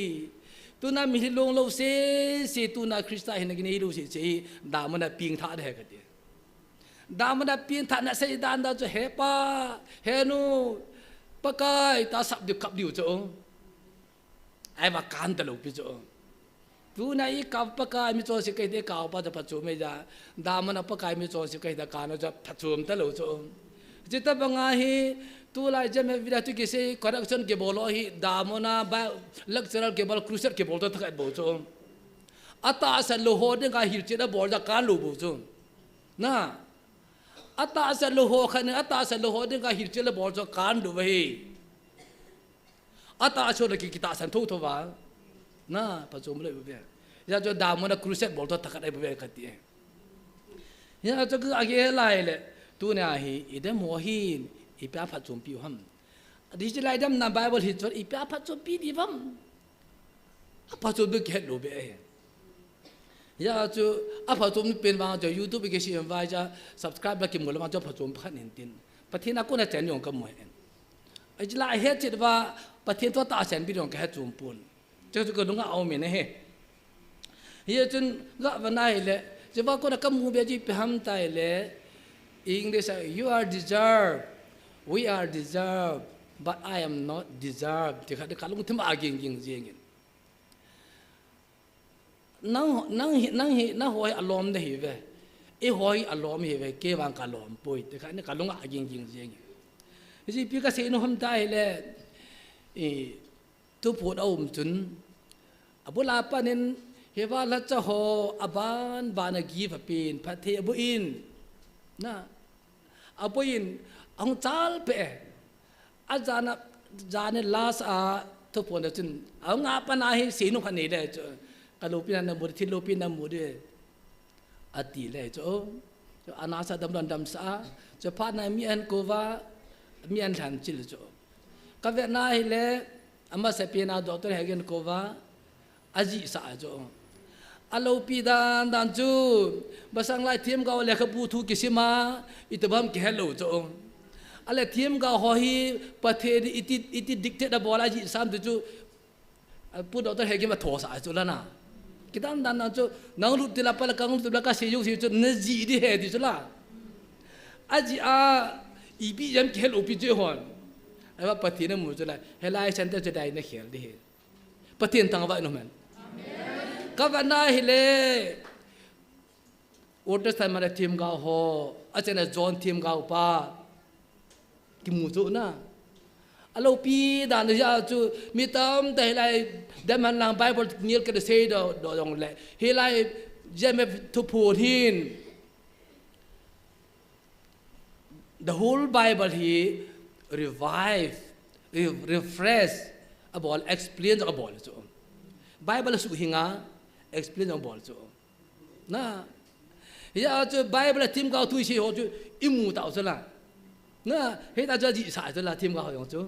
ตูน่ามิลิลงเราเสียตูน่าคริสต์เห็นกันนี่รู้สิดามันน่ะปิงท่าได้กันเดียดามันน่ะปิงท่าน่ะเสียดานดาจะเฮป้าเฮนูปากายตาสับเดียวกับเดียวจ้ะไอ้ว่าการตลกพี่จ้ะตูน่าอีกับปากายมิโจสิกายเด็กข่าวป้าจะพัดจูไม่ได้ดามันน่ะปากายมิโจสิกายเด็กการน่ะจะพัดจูมตลกจ้ะจิตบังอาฮีตัวลายจะไม่วิดาตุกิเซ่คอร์รัปชันเก็บบอลฮีดามอนาบลักษณะเก็บบอลครูเซอร์เก็บบอลตัวทักไอ้บอลจ้ะอัตตาสันโลโหดึงอาฮิร์จิตบอลจะการลูบจ้ะนะอัตตาสันโลโหขันอัตตาสันโลโหดึงอาฮิร์จิตบอลจะการลูบฮีอัตตาชนเลยกิตาสันทุกตัวว่านะปัจจุบันเลยแบบนี้ยาจะดามอนาครูเซอร์บอลตัวทักไอ้แบบนี้กันที่ยาจะคืออาเกลไล่เลยตัวเนี่ยฮีอีเดมหัวหินอีเปียพัดจุ่มพิวฮัมดิจิทัลเดมนาไบเบิลฮิตจดอีเปียพัดจุ่มพิวดิบัมพัดจุ่มดูเกิดรูปเองยาจูพัดจุ่มเป็นว่าจะยูทูบไปเกษียณว่าจะ subscribe แล้วกินหมดแล้วมาจะพัดจุ่มพันนินตินประเทศนั้นก็น่าจะนิยมกันหมดเองไอ้เจ้าไอ้เฮ็ดจิตว่าประเทศตัวตาแสนปีดองแค่จุ่มปุ่นจะก็ต้องเอาเหม็นนะเฮ้ยจนก็วันนั้นเลยจะว่าก็นักมูเบียจีไปทำใจเลย English you are deserved we are deserved but I am not deserved ที่เขาได้การลงทุนมาจริงนั่งหัวอารมณ์ได้หิว e hoi alom he ve ke wang kalom poi te kha ne kalunga aging jing jing ji pi ka se no hom tai le e tu phut om chun abula panin hewa la cha ho aban bana gi pha pin pha the bu in na apoin ang chal pe ajana jane las a to pon chun ang apa na hi sinu khani le kalupin na mu thi lupin na mu de ati le cho anasa dam dam sa cho pha na mi an ko wa mi an than chil cho ka ve na hi le ama se pi na doctor hagen ko wa aji sa cho alo pi dan chu basang lai thiam ga le kha bu thu kisima itbam ke hello cho ale thiam ga ho hi pathe iti dictate da bola ji sam chu pu doctor hagen ma tho sa cho la na kitam dan chu nang lu tila pala kang tu ka se yu si chu na ji di he di chu la aji a ibi jam ke hello pi je hon ai ba pathe na mu chu la helai center chu dai na khel di he pathen tang wa no man kavana hile order time mara team ga ho achena john team ga pa ki mu chu na alo pi dan ja chu mi tam te lai da man lang bible nil ka se do dong le he lai jam to put in the whole bible he revive refresh about explain about so bible su hinga explain ang bol cho na ya cho bible tim ga tu si ho chu imu tao cho la na he ta cho ji sa cho la tim ga ho yong cho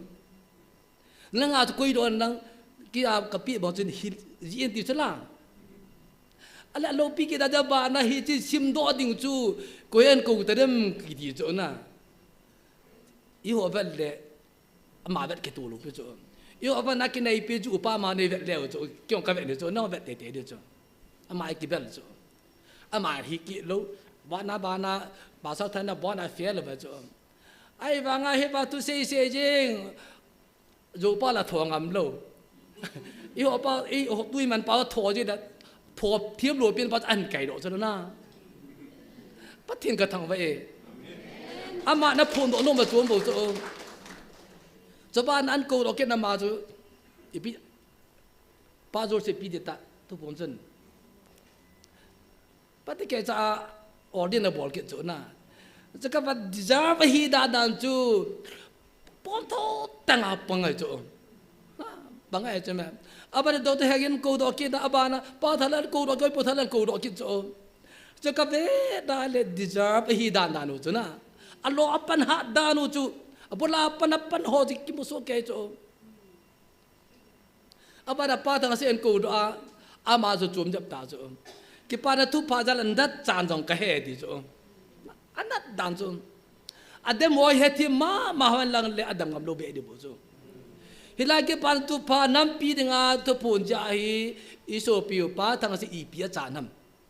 na nga koi don nang ki a ka pi bo chen hi ji en ti cho la ala lo pi ki da da ba na hi chi sim do ding chu ko en ko ta dem ki ti cho na i ho ba le ama ba ke tu lu pe cho yo apa nak kena ipi ju upa ma ne vet leo cho kyong ka vet ne cho no vet te te de cho ama ki bel cho ama hi ki lo ba na ba sa than na ba na fe le ba cho ai wa nga he ba tu se jing jo pa la thong am lo yo pa i ho tui man pa tho ji da tho thiam lo pin pa an kai do cho na pa thin ka thang wa e ama na phon do no ma chuom bo cho cho ban an ko roket na ma chu ipi pa zo se pi de ta tu pon chen pa te ke cha ordinary bol ke chu na cha ka ba deserve hi da dan chu pon tho tang a pang ai chu bang ai chu ma aba de do te hagen ko do ke da abana pa thalan ko do ko po thalan ko do ke chu cha ka ve da le deserve hi da dan chu na alo apan ha da nu chu apula panapan ho ji ki muso ke cho abada pa thang se en ko do a ama zo chum jap ta cho ki pa na thu pa jalan dat chan jong ka he di cho anat dan cho adem mo he thi ma han lang le adam ngam lo be di bo cho hilai ke pa tu pa nam pi dinga to pun ja hi iso pi pa thang se i pi cha nam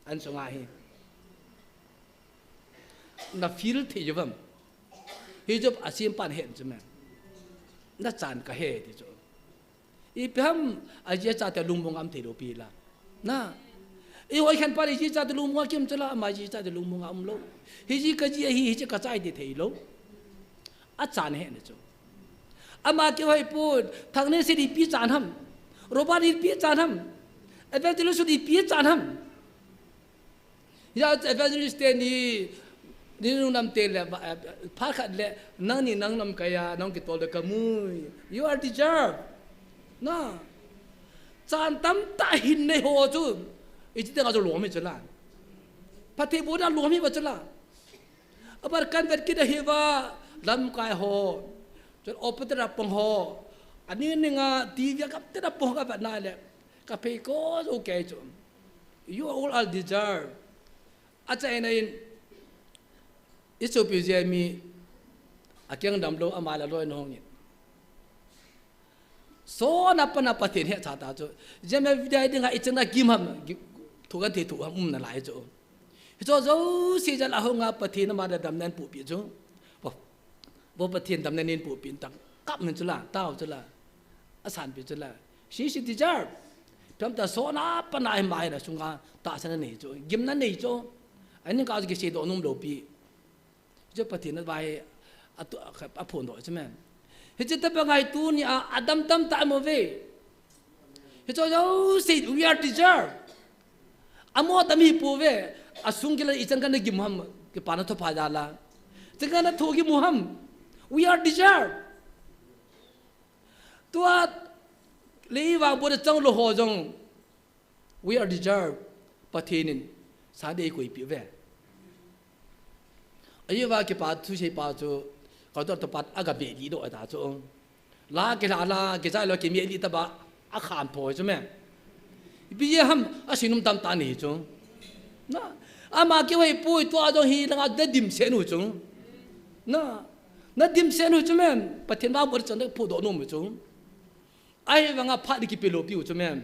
an so nga hi na feel thi jom hi job asim pan hen chme na chan ka he ti cho i pham a je cha ta lumbong am the do pi la na i hoi khan pa ri ji cha ta lumbong kim chala ma ji cha ta lumbong am lo hi ji ka ji hi ji ka chai ti thei lo a chan he ne cho ama ke hoi put thang ne si di pi chan ham roba di pi chan ham evangelist di pi chan ham ya evangelist ni ni nung nam te le pha khat le nang ni nang nam kaya nang ki tol de kamui you are deserve na chan tam ta hin ne ho chu i chi ta ga lo me chala pathe bo da lo me ba chala abar kan vet ki da he wa lam kai ho chon opatra pong ho ani ni nga ti ya kap te da pong ka ba na le ka pe ko okay chu you all are deserve acha ina in iso pi je mi akyang dam lo amala lo no ngi so na pa na pa the cha ta cho je me vidai dinga ichna kim ham thu kan the thu ham na lai cho zo si ja la ho nga pa the na ma da dam nan pu pi cho bo pa the dam nan nin pu pin tak kap men chula tao chula asan pi chula si deserve tam ta so na pa na mai na sunga ta san nei cho gim na nei cho anh những cái gì đó nôm đầu pi cho bắt thiên nó bài à phun đó chứ mẹ hết chỉ tập ngày tu ni Adam tâm tại một về hết cho dấu say we are deserve amo tâm hi pu về asung cái là isan cái này kim ham cái pana thọ phá ra là chẳng cái nó thô cái muham we are deserve tua lấy vào bộ trong lô hồ trong we are deserve bắt thiên sáng đây quỷ bị về ấy vào cái bà thu xây bà cho có tôi tập bắt aga bể đi đó đã cho lá cái trái lo cái miệng đi tập bắt khám phổ cho mẹ bây giờ ham xin nôm tam tan này cho mà cái vậy bôi tua cho hi là đã dim sen rồi cho nó dim sen rồi cho mẹ bắt thiên vào bộ trong đó phụ độ nôm cho ai vào ngã phát đi cái pelo piu cho mẹ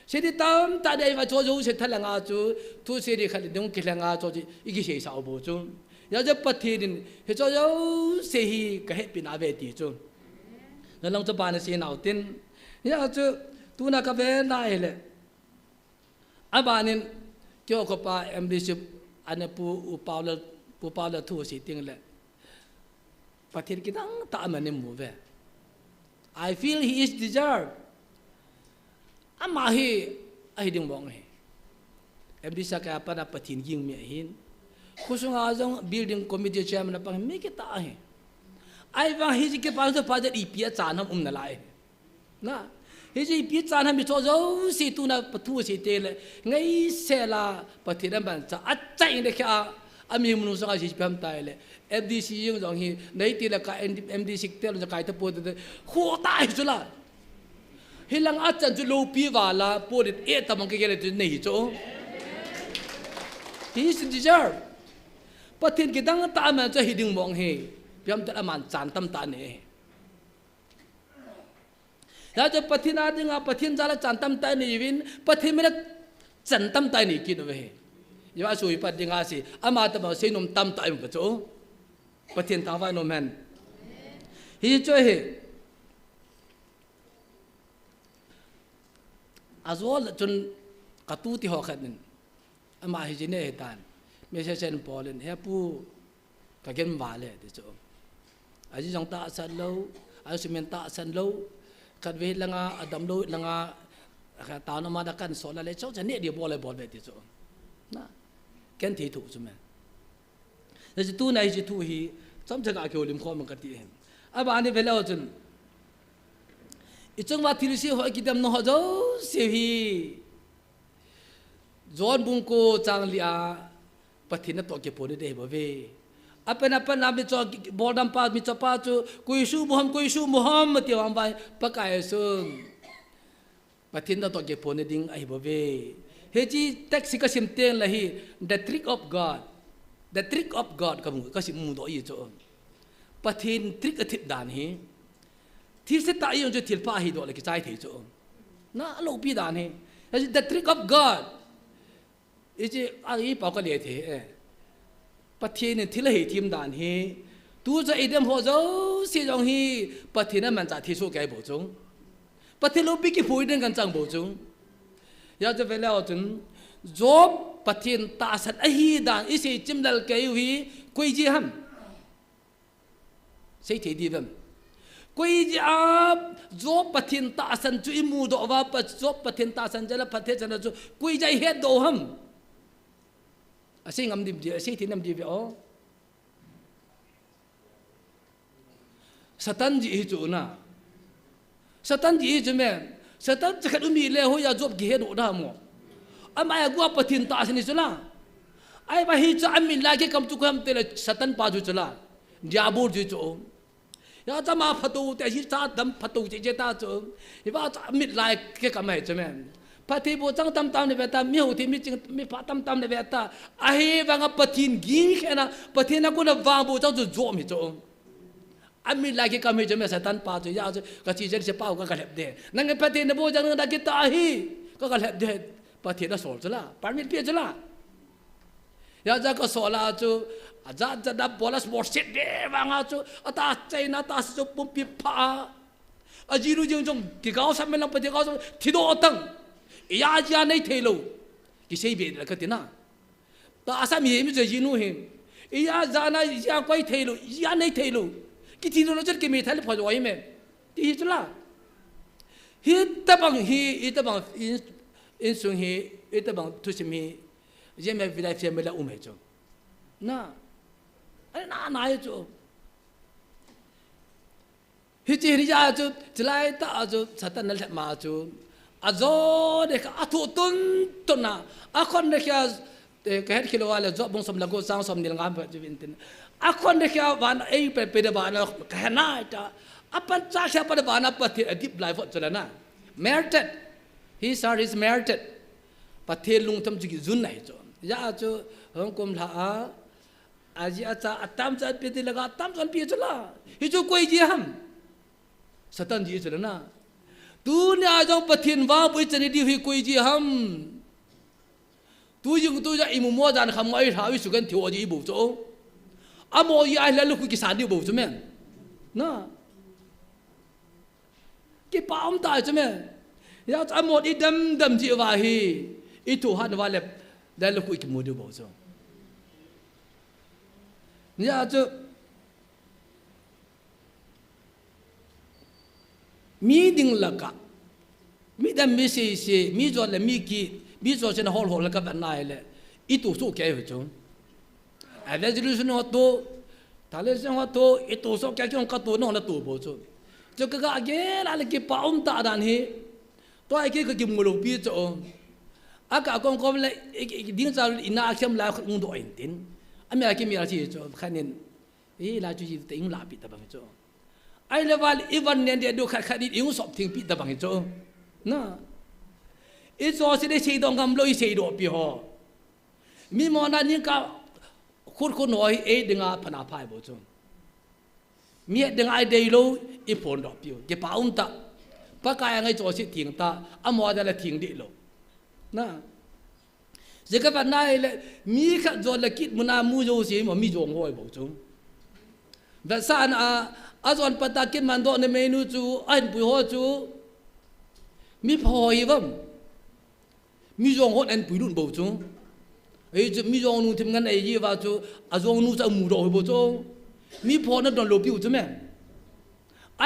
sẽ đi tam ta đây vào cho dấu sẽ thay là ngã cho thu sẽ đi khai đông cái là ngã cho cái gì sao bộ cho giờ cho bắt thiên thì cho dấu sẽ hi cái hết pin về tí cho nó lòng cho bạn sẽ nào tin giờ cho tu na cái về này là bạn nên kêu có ba em đi chụp anh pu bao là thu sẽ tiếng là bắt thiên cái đắng ta mà nên mua về I feel he is deserved ama hi ai đừng mong hi em đi sa cái apa na pathin ging mi hin kusung azong building committee chairman na pang mi kita hi ai va hi ke pa so pa ja ipia chan ham na lai na hi ji ipia chan ham mi cho zo si tu na pathu si te le ngai se la pathin ban cha a chai ne kha ami munu sa ji pam tai le FDC yung dong hi nei ti la ka MDC tel ja kai ta po de kho tai chu la hilang achan chu lo pi wala po de e tamang ke gele nei cho he is deserve pathin ke dang ta man cha hiding mong he piam ta man chan tam ta ne ya cho pathin a ding a pathin jala chan tam ta ne win pathin mena chan tam ta ne ki no he ya sui pat ding a si ama ta ma se nom tam ta im cho pathin ta va no man hi cho he azol chun katu ti ho khat nin ama hi jine tan me se sen polen he pu ka gen wa le de cho aji jong ta san lo a simen ta san lo khat ve langa adam lo langa ka ta no ma da kan so la le cho jane di bol ve ti cho na ken thi thu chu men le tu nai ji thu hi chom jaga ke olim kho man ka ti hem aba ani velo chun ichung wa thil si ho ki dam no ho zo se hi zon bung ko chang lia pathina to ke pore de ba ve apen nam cho bodam pa mi cho pa chu kuisu muham ti wam bai pakai sun pathina to ke pone ding ai ba ve he ji taxi ka sim teng la hi the trick of god ka mu ka sim mu do yi cho pathin trick a thit dan hi thil se ta yung jo thil pa hi do le ki chai thei cho na lo pi dan he the trick of god is ai pa ka le the pathin ne thil hi thim dan he tu za idem ho zo si jong hi pathin man cha thi su kai bo chung pathin lo pi ki phui den kan chang bo chung ya je ve lao chun job pathin ta sat a hi dan isi chimdal kai wi koi ji ham sei the di vem koi ji ab job pathin ta san chu imu do wa pa job pathin ta san jala pathe chana chu koi jai he do ham asing am dim di sei thinam di ve o satan ji hi chu na satan ji chu me satan chakat umi le ho ya job gi he do da mo ama ya gua pathin ta san ni chula ai ba hi cha amin la ke kam chu kam te le satan pa ju chula diabur ju chu ya ta ma phatu te hi cha dam phatu je ta chu hi ba cha mit lai ke kam hai chu me pathi bo chang tam tam ne beta mi ho thi mi ching mi pa tam tam ne beta a hi wa nga pathin gi khena pathin ko na wa bo chang chu zo mi chu ami la ke kam hai chu me satan pa chu ya chu ka chi je se pa ka lep de nang pathin bo chang na ke ta hi ka lep de pathin na sol chu la permit pe chu la ya ja ka sola chu aja da bolas borset de wanga chu ata chaina ta su pum pi pha ajiru jong jong ti gao sam men pa ti gao thi do tang ya ja nei thelo ki sei be la ka ti na ta asam hi mi je jinu hin iya jana ya koi theilu ya nei theilu ki thi lo chat ki mi thal pho joi me ti hi chula hi tabang in sung hi tabang tu sim hi je me vidai fe me la ume cho na na ye cho hi chi ri ja cho chlai ta cho satan nal ma cho azo de ka athu tun na akhon de kya ka het kilo wala zo bong som lago sang som nil ngam ba jin tin akhon de kya van ei pe de ba na ka na ta apan cha kya pa de ba na pa thi adip life cho na merited his heart is merited pa the lung tam ji zun nai cho ya cho hong kom la a ji a cha atam cha pe de laga tam jon pi cho la hi cho koi ji ham satan ji cho na dunia jong pathin wa bui chani di hui koi ji ham tu yung tu ja imu mo jan kham ai thawi su kan thio ji bu cho amo yi ai la lu ki san di bu cho men na ki paum ta cho men ya amo di dam ji wa hi i tu han wa le da lu ki mu di bu cho ya cho mi ding laka mi dam mi se mi zo le mi ki mi zo chen hol hol ka ban nai le i tu su ke hu chu a le jiru su no to ta le se ho to i tu so ka kyong ka to no na tu bo chu cho ka ga ge la le ki pa ta dan hi to ai ki ka ki mu lo pi cho a ka kong kom le ding za ina aksam la ng do in tin a me ki mi la chi cho khanin la chu ji te ing la pi ta ba cho ai level even nen de do khat dit ing sop thing pi ta bang cho na i so se de sei dong gam loi sei do pi ho mi mo na ni ka khur noi e dinga phana phai bo cho mi dinga ai dei lo i phon do pi ke pa ta pa ka ngai cho si thing ta a mo da la thing di lo na je ka pa nai le mi kha zo la kit mu na mu jo si mo mi jo ngoi bo cho da san azon patakin mando ne menu chu an pu ho chu mi phoi vam mi jong hot an pu lun bo chu ei chu mi jong nu thim ngan ei yi wa chu azong nu sa mu ro bo chu mi pho na don lo piu chu me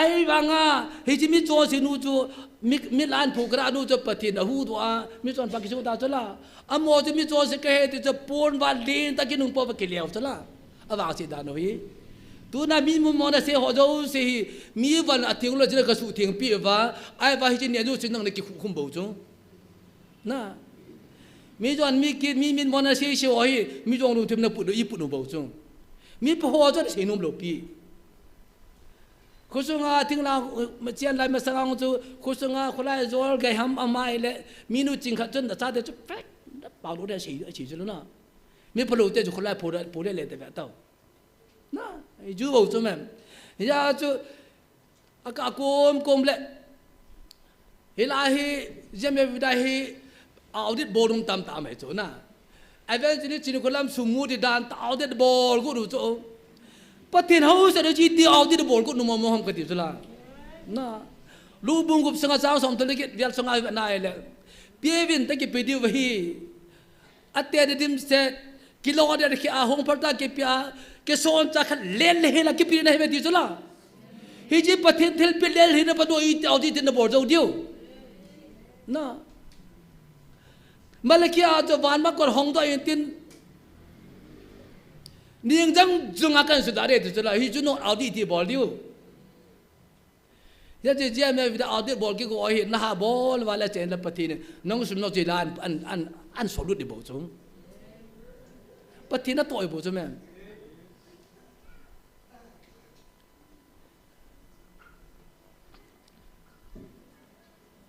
ai wa nga hei chi mi cho si nu chu mi lan phu kra nu chu pathin a hu do a mi chon pa ki chu ta chu la a mo chu mi cho se ke he ti chu pon wa lin ta ki nung po pa ki lew chu la a wa si da no hi tu na mi mo na se ho jo se mi van a ting lo je ka su ting pi wa ai wa hi ji ne ju sin nang ne ki khum bo chu na mi jon mi ki mi min mo na se se ho hi mi jong lu thim na pu do i pu no bo chu mi po ho jo se num lo pi khu su nga ting la ma chian lai ma sang chu khu su nga khu lai zol gai ham amai le mi nu ching kha chen da cha de chu pek pa lu de se chi chu na mi po lo te chu khu lai po le te ba tao na ju bo chu mem ya chu aka kom le hilahi jeme vida hi audit borum tam mai chu na eventually chin kolam sumu di dan audit bol ku du chu patin house de ji di audit bol ku nu mo hom ka ti chu la na lu bung gup sanga sang som to le get vial sanga na le pievin ta ki pedi wa hi atte de dim se kilo de ki a hong parta ke pia ke son cha khat len le la ki pi na he ti chu la hi ji pathin thil pi lel hi na pa do i audit na bor zo dio na malakia cho van ma kor hong do in tin ning jang zunga kan su da re tu la hi chu no audit ti bol dio ya je je me vida audit bol ki ko hi na ha bol wala chen la pathin nong su no ji lan an so lu di bo chung pathin na toy bo chu me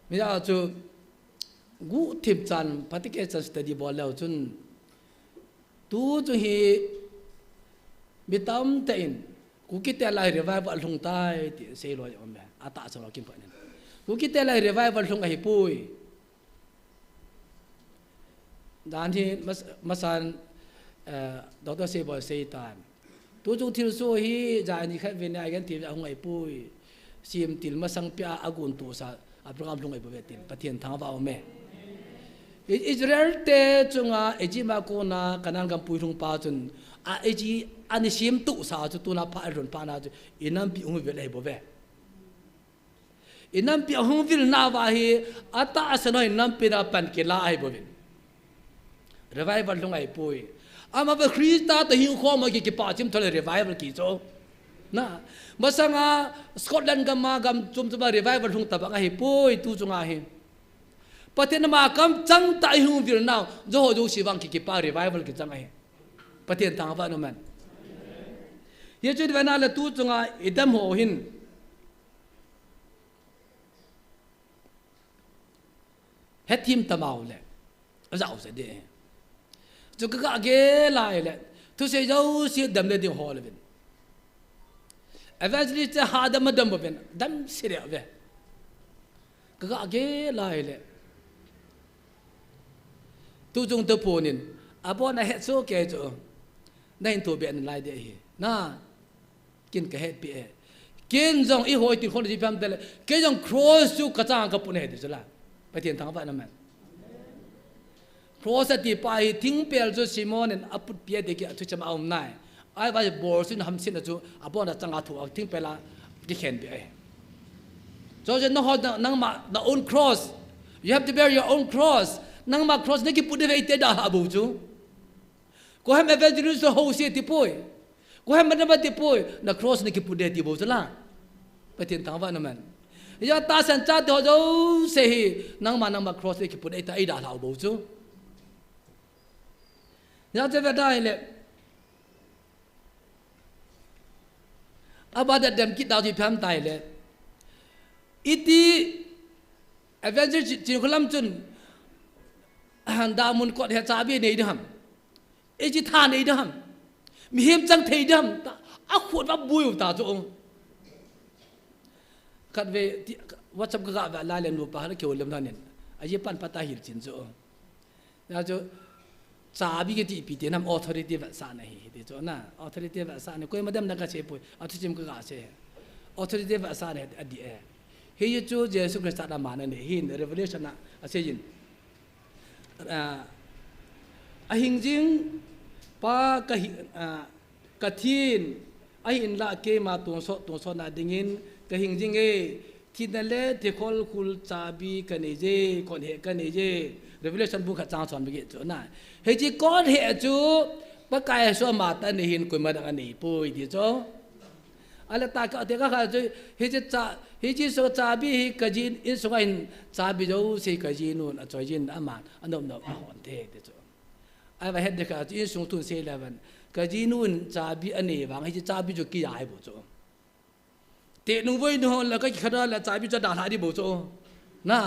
mi ya chu gu thip chan patike chan study bol la chun tu chu hi bitam ta in ku ki te lai revival thung tai ti se lo yom ba ata so lo kim pa nen ku ki te lai revival thung hi pui dan hi masan doctor se bo se tan tu chu thil so hi ja ni khat ven ai gan ti ang ai pui sim til masang pia agun tu sa a program lung ai bo tin pathian thang ba me Israel te chunga eji ma ko na kanan gam puirung pa chun a eji anisim tu sa chu tu na pa ron pa na chu inam pi hu vel bo ve inam pi hu vil na wa hi ata asano inam pi na pan ke la ai bo vin revival long ai poi ama ba Krista ta hi kho ma ki pa chim thole revival ki cho na masanga Scotland gam chum chuma revival hung ta ba hi poi tu chunga hi paten ma kam chang tai hu vil now jo ho jo siwang ki pa revival ki chang ai paten tang ba no man ye chu de na la tu chunga idam ho hin het tim tamau le zau se de chu ka ge lai le tu se jo si dam le ding ho le bin evangelist ha dam dam ben dam se le ve ka ge lai le tu chung te ponin abo na het so ke cho na in to be an lai de hi na kin ka het pi kin jong i hoi ti khon ji pam de ke jong cross chu ka chang ka pun he de chla pa tien thang ba na man cross ti pai ting pel chu simon en aput pia de ki thu cham aum nai ai ba bor sin ham sin chu abo na changa thu ting pela ki khen bi ai so je no ho nang ma the own cross you have to bear your own cross nang ma cross ne ki put de te da ha bu chu ko ham evangelist ho si ti poi ko ham na ba ti poi na cross ne ki put de ti bu la pa tien thang ba na man ya ta san cha do jo se hi nang ma cross ne ki put de ta ai da ha bu chu ya te va dai le aba da dem ki da ji pham tai le iti evangelist ji khalam chun han da mun ko he cha bi nei dam e ji tha nei dam mi hem chang thei dam a khot ba bui ta chu kat ve whatsapp ga ba la le nu pa ha ke olem nan a ye pan pata hil chin chu ya chu cha bi ke ti pi te nam authority va sa nahi de chu na authority va sa ne koi madam na ka che poi a thu chim ka che authority va sa ne a di e he ye chu jesu christ da ma ne hin revelation na a se yin a hing jing pa ka thin a hin la ke ma tu so na dingin ka hing jing e thin le te khol khul cha bi ka ne je kon he ka ne je revelation bu kha chang chon bi ge chu na he ji kon he chu pa kai so ma ta ne hin koi ma da ne poi di cho ala ta ka te ka kha chu he ji so cha bi ka jin in so in cha bi jo se ka jin nun a choi jin a ma anom no a hon te de chu ai va het de ka in sung tun se 11ka jin nun cha bi ane wang he ji cha bi jo ki ai bu chu te nu voi no la ka khada la cha bi cha da la di bu chu na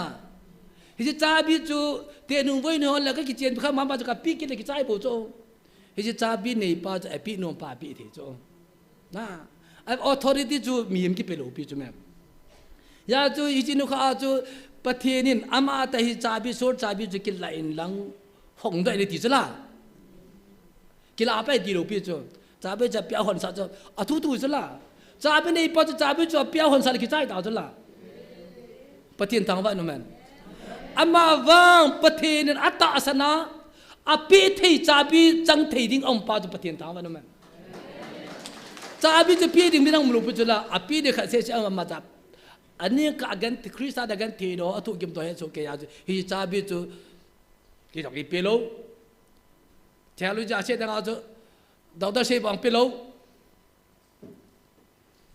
he ji cha bi chu te nu voi no la ka ki chen kha ma ba ka pi ki le ki chai bu chu he ji cha bi nei pa cha pi no pa pi the chu na ai authority chu mi em ki pe lo pi chu me ya chu i chi nu kha chu pathenin ama ta hi cha bi so cha bi chu ki lain lang hong dai le ti chla ki la pa di lo pi chu cha bi cha pya hon sa chu a thu tu chla cha bi nei pa chu cha bi chu pya hon sa ki chai ta chla pathin tang va no man ama wang pathenin ata asana a pi thei cha bi chang thei ding om pa chu pathin tang va no man cha bi chu pi ding binang mu pu chu la a pi de kha se se ma cha ani ka gan ti krista da gan ti do atu gim to he so ke ya hi cha bi chu ki dok ki pe lo theo lu ja se da ga chu dau da se bang pe lo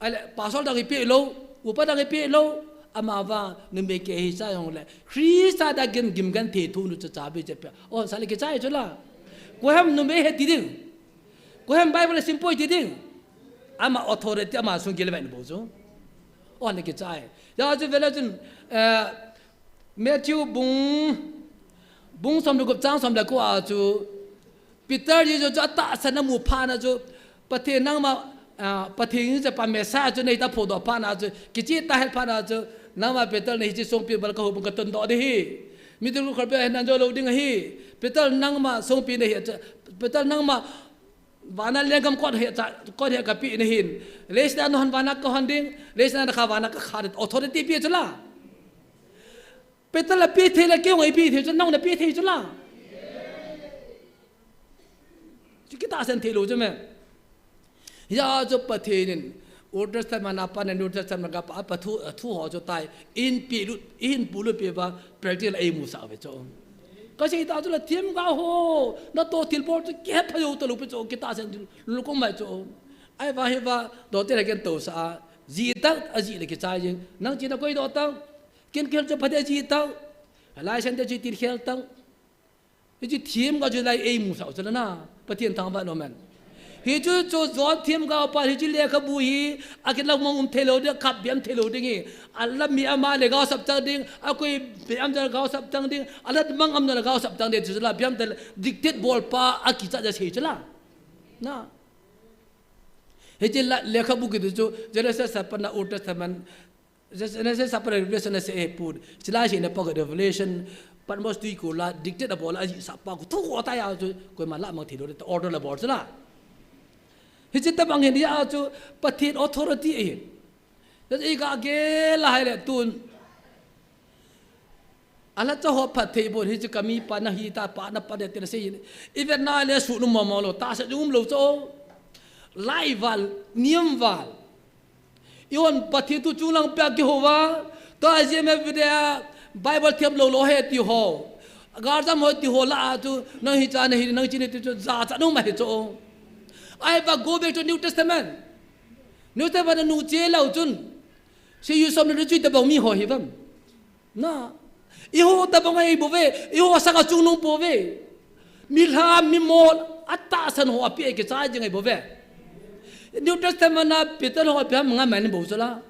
ale pa sol da ki pe lo u pa da ki pe lo ama wa nu me ke hi sa yong le krista da gan gim gan ti thu nu cha bi je pe o sa le ke cha chu la ko ham nu me he ti ding ko ham bible simple ti ding ama authority ama sung gel ben bo chu on le ke chai ya ju vela jun Matthew bung som lu chang som la ko a chu Peter ji jo ta sana mu pha na chu pathe nang ma pathe ni cha pa me sa chu nei ta pho do pha na chu ki chi ta hel pha na chu nang ma Peter nei chi song pi bal ka hu ka ton do de hi mi tu khol pe nan jo lo ding hi Peter nang ma song pi nei Peter nang ma wana legam ko he ka pi ne hin lesna no han wana ko handing lesna na ka wana ka kharit authority pi chula pe ta la pi the la kêu ngai pi the cho nong la pi the cho la chứ cái ta sen the lo cho mẹ ya cho pa the nin order sa mana pa na order sa mana pa thu ho cho tai in pu lu pe ba practical ai mu sa ve cho cái gì ta cho là thiêm gạo hồ nó to thiền bor cho kẹp phải vô tàu lục cho cái ta sen lục cũng mày cho ai va hay va đó tên là cái tàu sa gì tao gì là cái trái gì năng chỉ là coi đó tao kiến kiến cho phải gì tao lại sen cho tiền khéo tao cái thiêm gạo cho lại ai mu sa cho nó na bắt thiền thang bạn nó men hi chu cho gió thiêm gạo pa hi chu le kha bu hi a cái lau mong thelo de khap biam thelo de ngi Allah mi ama le gạo sap chang ding a koi biam da gạo sap chang ding Allah mang am da gạo sap chang de chu la biam da dictate bol pa a ki cha ja sei chla na hi chi le kha bu ki chu Genesis sapana Old Testament Genesis sapana Revelation se e put chila shi ne pa Revelation pan mos tu ko la dictate bol a sa pa ko thu ko ta ya chu ko ma la mang thelo de order la bol chla hi chi ta bang hen ya chu pathin authority e đó ý cả cái là hay là tuần anh cho họ phát thị bộ thì chỉ có mi pan hi ta pan na pan để thế này even na le su nu mò lo ta sẽ lo cho lai val niệm val ion phát thị tu chu lang pe ki hova ta je me video Bible thiam lo he ti ho gar jam ho ti ho la tu nang hi cha nei nang chi ni tu za cha no ma he cho I va go back to New Testament New Testament nu che lao chun si yu som na chui ta bang mi ho hi vam na i ho ta bang ai bo ve i ho sa ka chung nong bo ve mi la mi mol atta san ho api ke cha jeng ai bo ve New Testament na Peter ho pya nga man bo zala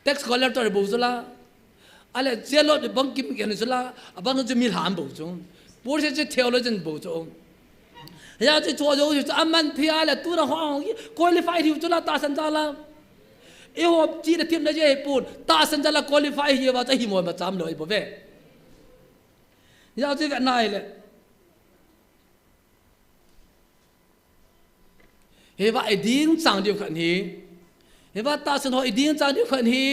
tax collector bo zala ale zelo de bang kim gen zala abang ju mi la bo chung bo se theologian bo chung ya ji cho jo ju aman thia la tu na ho qualify hi chu la ta san za la e ho chi na tim na je pun ta san za la qualify hi wa cha hi mo ma cham loi bo ve ya ji ve nai le he va ding chang diu khan hi he va ta san ho ding chang diu khan hi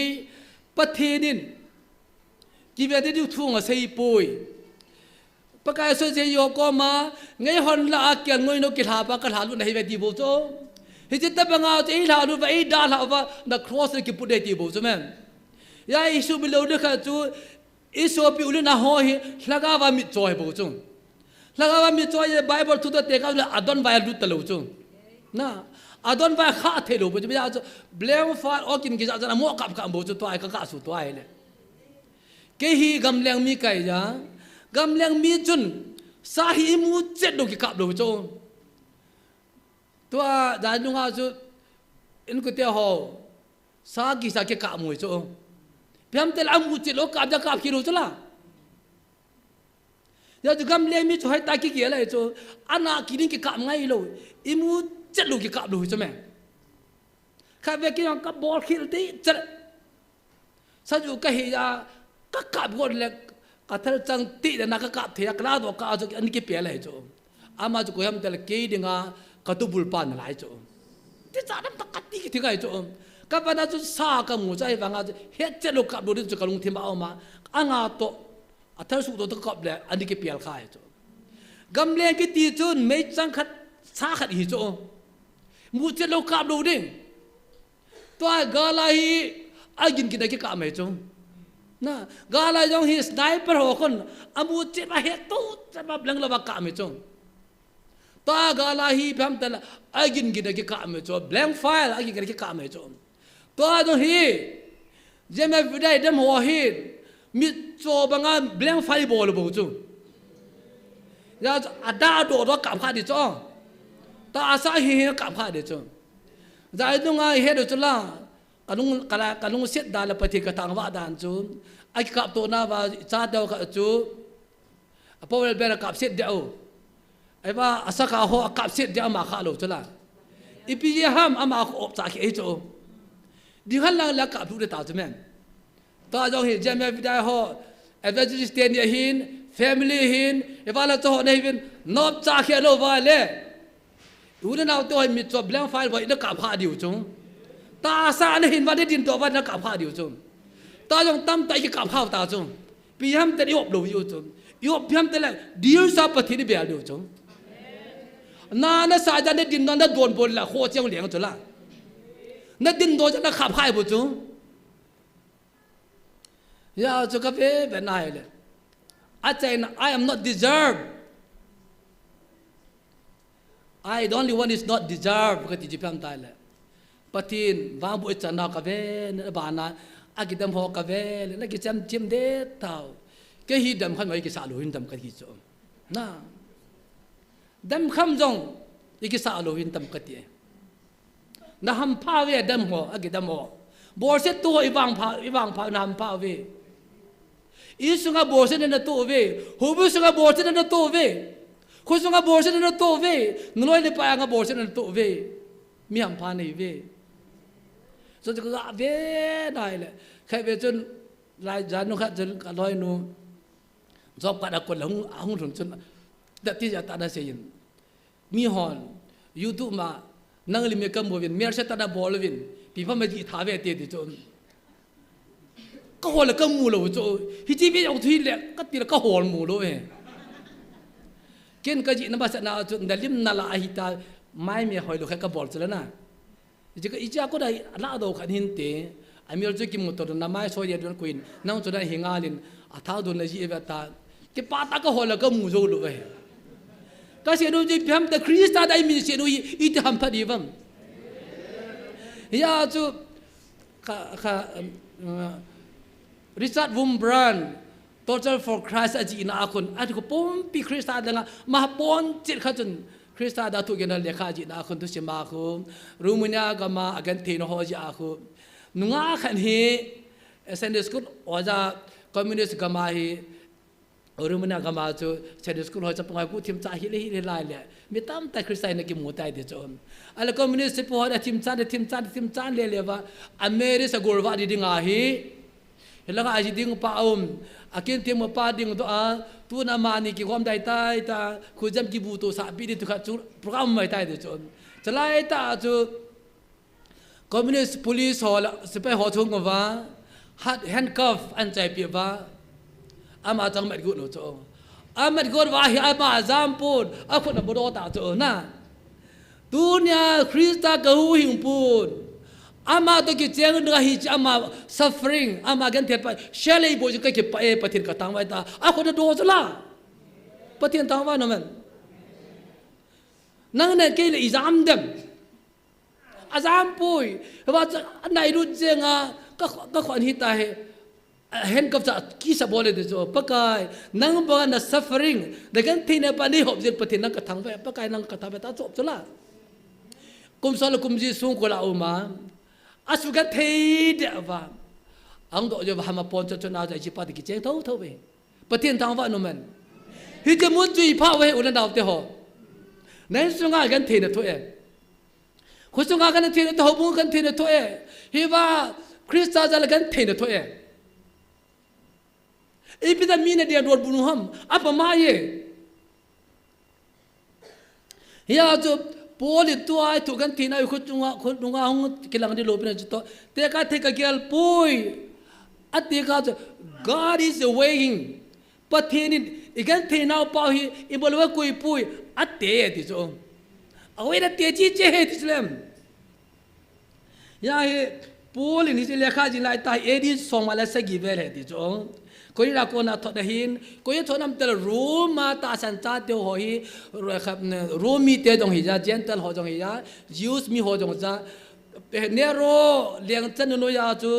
pathin ki ve de diu thu nga sei poi pakai so je yo ko ma ngai hon la kyan ngoi no ki tha pa ka tha lu nei ve ti bo cho hi chi ta ba nga che la lu va ai da la va the cross ki pu de ti bo cho men ya isu bi lo de kha chu isu pi u na ho hi hlaga wa mi choi bo chung hlaga wa mi choi Bible thu ta te ka adon va lu ta lo chung na adon va kha the lo bo chu ya blame for o kin ki ja mo kap ka bo chu to ai ka su to ai le ke hi gam leng mi kai ja gam leng mi chun sa hi mu chet do ki kap do cho to da nu ha chu in ko te ho sa ki sa ke ka mu cho pyam tel am mu chet lo kap da kap ki ro chla ya ju gam leng mi chu hai ta ki ki la cho ana ki ni ki kap ngai lo i mu chet lo ki kap do cho me kha ve ki ka bol khil ti chet sa ju ka hi ya ka kap go le ka thal chang ti da na ka kap the ka la do ka ju an ki pe lai cho ama ju ko yam tel ke dinga ka tu bul pan lai cho ti cha dam ta ka ti ki ngai cho ka pa na chu sa ka mu chai wa nga he che lo kap do chu ka lung thim ba ma anga to a thal su do to kap le an ki pe khai cho gam le ki ti chun me chang khat sa khat hi cho mu che lo kap do ding to ga la hi a gin ki da ki ka me cho na gala jong hi sniper ho kon amu che ba he tu che ba blang la ba ka me chong ta gala hi pham tel agin gi da ki ka me cho blank file agi ga ki ka me chong to jong hi je me vidai dem ho hi mi cho ba nga blank file bo lo bo chu ya ada do do ka pha di chong ta asa hi ka pha di chong zai du nga he do chula kanung set da la pati ka tang wa dan chu ai kap to na wa cha daw ka chu apo wel ber kap set daw ai ba asa ka ho kap set daw ma kha lo chula ipi ye ham ama ko op cha ki e chu di hal la kap thu de ta men ta jong hi jam ya vidai ho evangelist ten ye hin family hin e ba la to nei bin nop cha ki lo wa le u na naw to mi cho blank file wa ida ka pha diu chu ta sa ne hin wa de din to wa na ka pha diu chu ta trong tâm tại cái cảm khao ta chung vì ham ta đi học đủ yêu chung yêu ham ta là điều sao bắt thì đi bèo điều chung na nó sai ra nên tin nó đồn bồn là khô chiang liền cho là nó tin đó cho nó khап khai bộ chung ya cho cái về này là I am not deserved. I the only one is not deserved cái gì phàm tai là patin vang bụi chân nào cà phê nữa bà na cái đam hoa cà phê là cái chăm chim đế tàu cái hi đam khăm mấy cái xả lôi đam cái gì chỗ na đam khăm rong cái xả lôi đam cái gì na ham phá về đam hoa cái đam hoa bor sẽ tu vang phá na ham phá về isunga bor sẽ nên tu về hubu sunga bor sẽ nên tu về khối sunga bor sẽ nên tu về nói lên phải nga bor sẽ nên tu về mi ham phá này về cho cái gã về này là khai về chân lại giá nó khác chân cả nói nó do cả đặc quần là không thường chân đặt tí giờ ta đã xây dựng mi hòn YouTube mà năng lực mình cầm bộ viên miếng sẽ ta đã bỏ viên vì phải mà chỉ thả về tiền thì chọn có hồ là cầm mù lỗ chỗ khi chỉ biết ông thủy lệ cái tiền là có hồ mù lỗ về kiến cái gì nó bắt sẽ nào chọn để lim nala ahita mai mi hỏi được cái bỏ cho nó chỉ cái ý chí có đây là đâu khăn hin tế anh mới cho kim một tuần năm mai soi điện đoán quỳnh nông cho đây hình alin thao đồn là gì vậy ta cái ba ta có hỏi là có mù rồi luôn vậy cái gì đôi khi phàm ta Christa đây mình sẽ đôi ít ham phát đi vâng ya cho Richard Wurmbrand Total for Christ aji na akon at ko pompi Christa da nga mahapon chit kha chun Christa da tu gen le kha ji na akon tu sima ko Romania gama Argentina ho ja ko nunga khan hi Sunday school oja communist gama hi Romania gama chu Sunday school ho cha pangai ku thim cha hi le lai le mi tam ta Christa na ki mu tai de chon ala communist po ho da thim cha le le wa America sa gorwa di dinga hi Hilang aji ding pa akin tiang mo pa ding doa tu na mani ki khom dai tai ta khujam ki bu to sa bi di tu kha chu program mai tai de chon chalai ta chu communist police hol sipai ho thung wa handcuff an chai pi wa ama chang mat gu no cho amat gor wa hi ama zampun akhon bodo ta cho na dunia Krista ka hu hing pun ama to ki cheng nga hi ama suffering ama gan the pa shele bo ka ki pa e pathin ka tang wai ta a ko do zala pathin tang wa no man nang ne ke le exam dem azam pui wa nai ru chenga ka khon hi ta he hen kap cha ki sa bole de jo pakai nang ba na suffering de gan thine pa ni hop je pathin nang ka thang wa pakai nang ka ta ba ta chop zala kum sal kum ji sung ko la uma asugat thei de wa ang do je wa ma pon cho na ja chi pa ki cheng thau thau ve patien tang wa no man hi je mun chui pha we ulan daw te ho nai sunga gan thei na tho e khu sunga gan thei na tho bu gan thei na tho e hi wa Krista ja la gan thei na tho e ipida mi na dia dor bunu ham apa ma ye ya jo Poli tuai tu kan tina ikut tunga hong kilang di lopin itu teka gel pui ati ka God is waiting patinin ikan tina pahi ibolwa kui pui ate ti so awe da te chi che ti slam ya he poli ni se lekha ji lai ta edi song mala sa gi vel he ti so koi ra ko na thot hin koi thonam tel roma ta san cha te ho hi romi te dong hi ja gentle ho dong hi ja jews mi ho dong ja nero liang chan no ya chu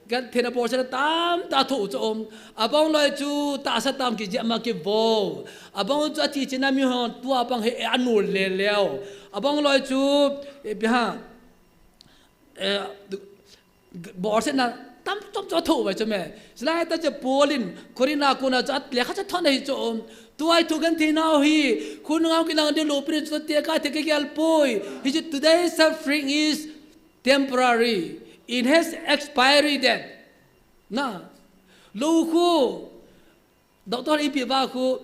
gan thena por sa tam ta thu chom abong loi chu ta sa tam ki jama ki vo abong chu ti china mi ho tu abang he anul le leo abong loi chu bi ha bor sa na tam top cho thu vậy cho mẹ, lại ta cho Polin, Corina cô nào cho lẽ khác cho thon này cho tôi thu gan thế nào hi, cô nào cái nào đi lốp đi cho tiệt cái alpoi, he said today's suffering is temporary, it has expiry date, na, lâu khu, doctor ipi ba khu,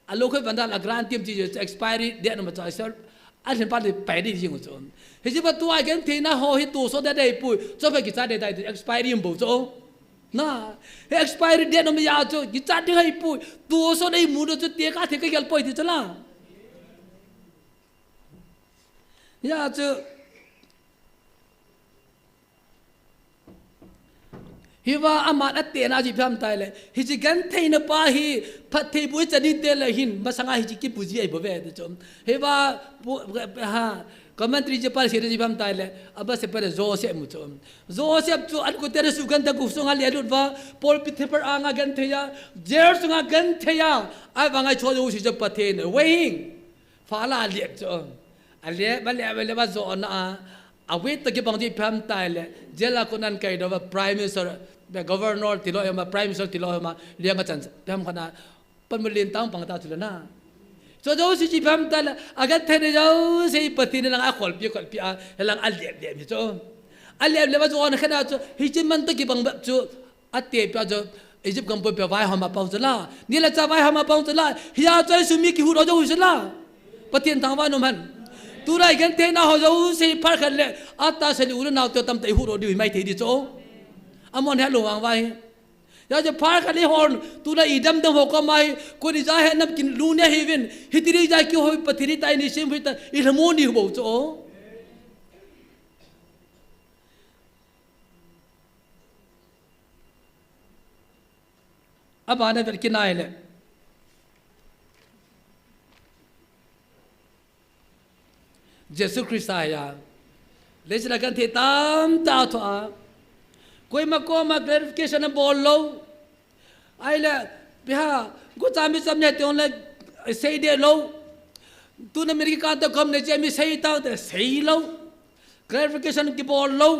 lâu khu vấn đề là grant tiêm chỉ cho expiry date nó mà cho sao, anh xem bắt được bảy đi gì một chỗ. He said, but tôi gan thế nào ho hi tu số đây đây pui, cho phải cái giá đây đây expiry một chỗ. na expiry date no ya cho gi chat ding hai pu tu so dei mu do chu te ka the ka gel poi ti chala ya cho hiwa amat ate na ji pham tai le hi ji gan thei na pa hi phat thei bu chani te le hin masanga hi ji ki puji ai bo ve de chom hiwa ha commentary je par sire ji pham tai le aba se par Joseph mu chom Joseph chu an ko tere su gan ta ku songa le lut ba pol pi the par anga gan theya jer sunga gan theya ai wa ngai cho jo si je pathe ne wing fa la le chom ale ba le ba zo na await ke bang di pham tai le jela ko nan kai do ba prime minister the governor tilo ma prime minister tilo ma liang ka chan pham khana pan mulin tang pang ta chula na cho jo si ji pham tai le agan thene jo sei pati ne lang a khol pi a lang al le mi cho al le ba zo na khana cho hi chin man to ki bang ba chu ate pa jo Egypt kam po pa vai ha ma pau chla ni la cha vai ha ma pau chla hiya choi su mi ki hu ro jo hu chla patien thang wa no man tu rai gan te na ho zo se par khan le ata se lu na to tam te hu ro di mai the di cho amon ha lo wang vai ya je par khan le hon tu na idam dam ho ko mai ko ni ja he nam kin lu ne heaven hitiri ja ki hoi pathiri tai ni sim hita I ramo ni bo cho aba na ver kinai le Jesus Christ ya le chla kan the tam ta tho koi ma ko ma clarification na bol lo ai la biha go cha mi sam ne te on la sei de lo tu na mir ka ta kom ne che mi sei ta de sei lo clarification ki bol lo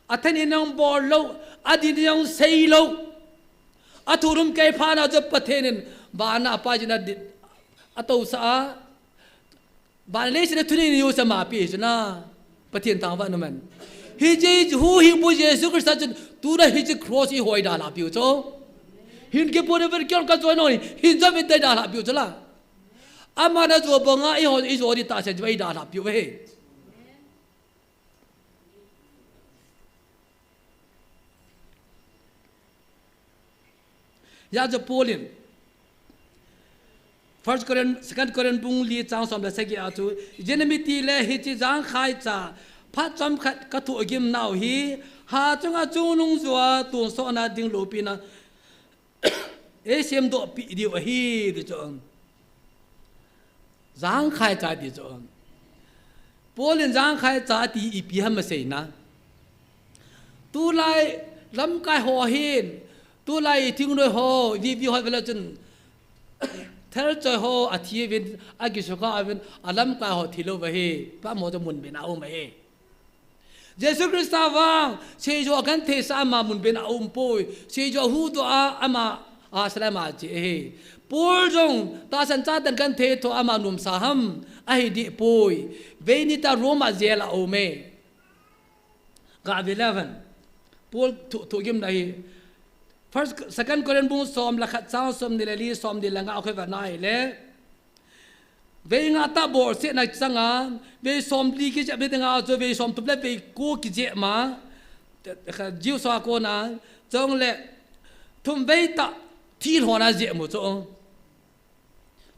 athani nang bol lo adi nang sei lo athurum kai pha na je pathenin ba na pa jina ato sa ban le se thuni ni yo sama pi na pathian tang wa no man hi je hu hi bu Jesus Christ tu na hi je cross hi hoi da la pi cho hin ke pore ver kyon ka join noi hin ja mit da la pi cho la ama na zo bo nga I ho I zo di ta se jai da la pi we ya je polin First Korean, Second Korean bung li chang som la segi atu jenamiti le hi chi jang khai cha phat chom khat ka thu gim nau hi ha chunga chunung zwa tu so na ding lo pi na e sem do pi di wa hi di chong jang khai cha di chong polin jang khai cha ti I pi ham se na tu lai lam kai ho hin tu lai ting noi ho di bi ho bela chun thel choi ho athi vin agi soka avin alam ka ho thilo ba he pa mo to mun bena o ma he Jesus Christ wang se jo kan the sa ma mun bena poi se jo hu do a ama a salama ji he por jong ta san cha dan kan the to ama num sa ham a hi di poi ve ni ta roma zela o me ga 11 pol to gim dai First, Second Korean bung som la khat sao som ni li som di langa khoi va nai le ve nga ta bor se na changa ve som li ki ja be nga zo ve som tu le ve ko ki je ma kha jiu so ko na chong le thum ve ta thi ho na je mo chong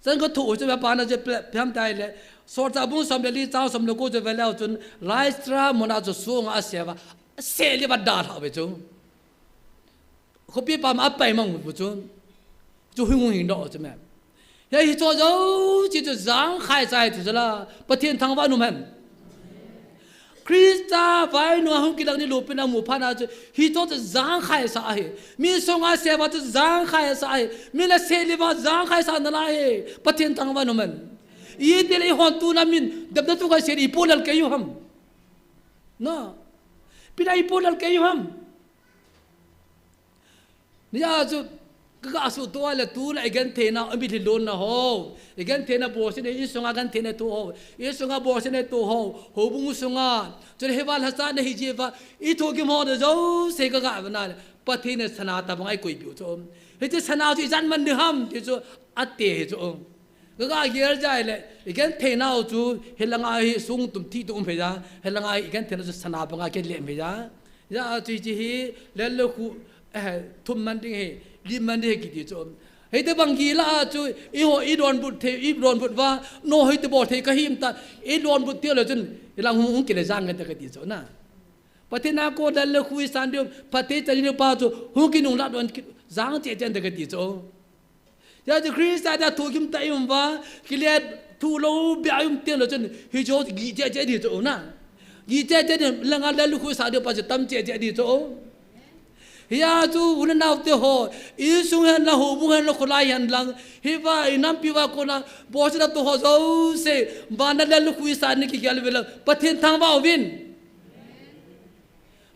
san ko thu je ba na je pham tai le so ta bung som li sao som lo ko je ve lao chun Lystra mo na zo su nga se ba se li ba da ha be chong ko pi pa ma pai mang bu chun chu hung hing do che me ya hi cho zo chi chu zang khai sai tu la pathian thang wa nu man Krista vai nu hung ki lang ni lu pe na mu pha na hi cho zang khai sa he mi so nga se ba chu zang khai sa he mi la se li ba zang khai sa na la he pathian thang wa nu man yi de le hon tu na min dab na tu ka se ri polal ke yu ham no pi dai polal ke yu ham ya chu ka su to la tu la gan the na abi thi lon na ho gan the na bo se ne I sunga gan the na tu ho I sunga bo se ne tu ho ho bung sunga chu he wal hasa ne hi je va I tho ki mo de zo se ka ga na pathi ne sana ta bang ai koi pi chu he je sana chu jan man de ham ti chu ate chu ga yer jai le gan the na chu he la nga hi sung tum thi tum phe ja he la nga gan the na sana bang ke le me ja ya chu ji hi le lo khu thum man ding he lim man de ki ti chom hei te bang gi la chu i ho i don but the i don but wa no hei te bo the ka him ta i don but ti le chun ilang hung ki le jang ka ti cho na patina ko dal le khui san dio pati ta ni pa chu hu ki nung la don jang che chen de ka ti cho ya ju krista da thu kim ta yum wa ki le thu lo bia yum ti le chun hi jo gi che che di cho na gi che che la nga le khui sa dio pa chu tam che che di cho ya chu ulen naw te ho isung han la ho bu han lo kholai han lang hi va inam pi wa ko na bo cha to ho zo se ba na le khui sa ni ki gal vel pathin thang ba win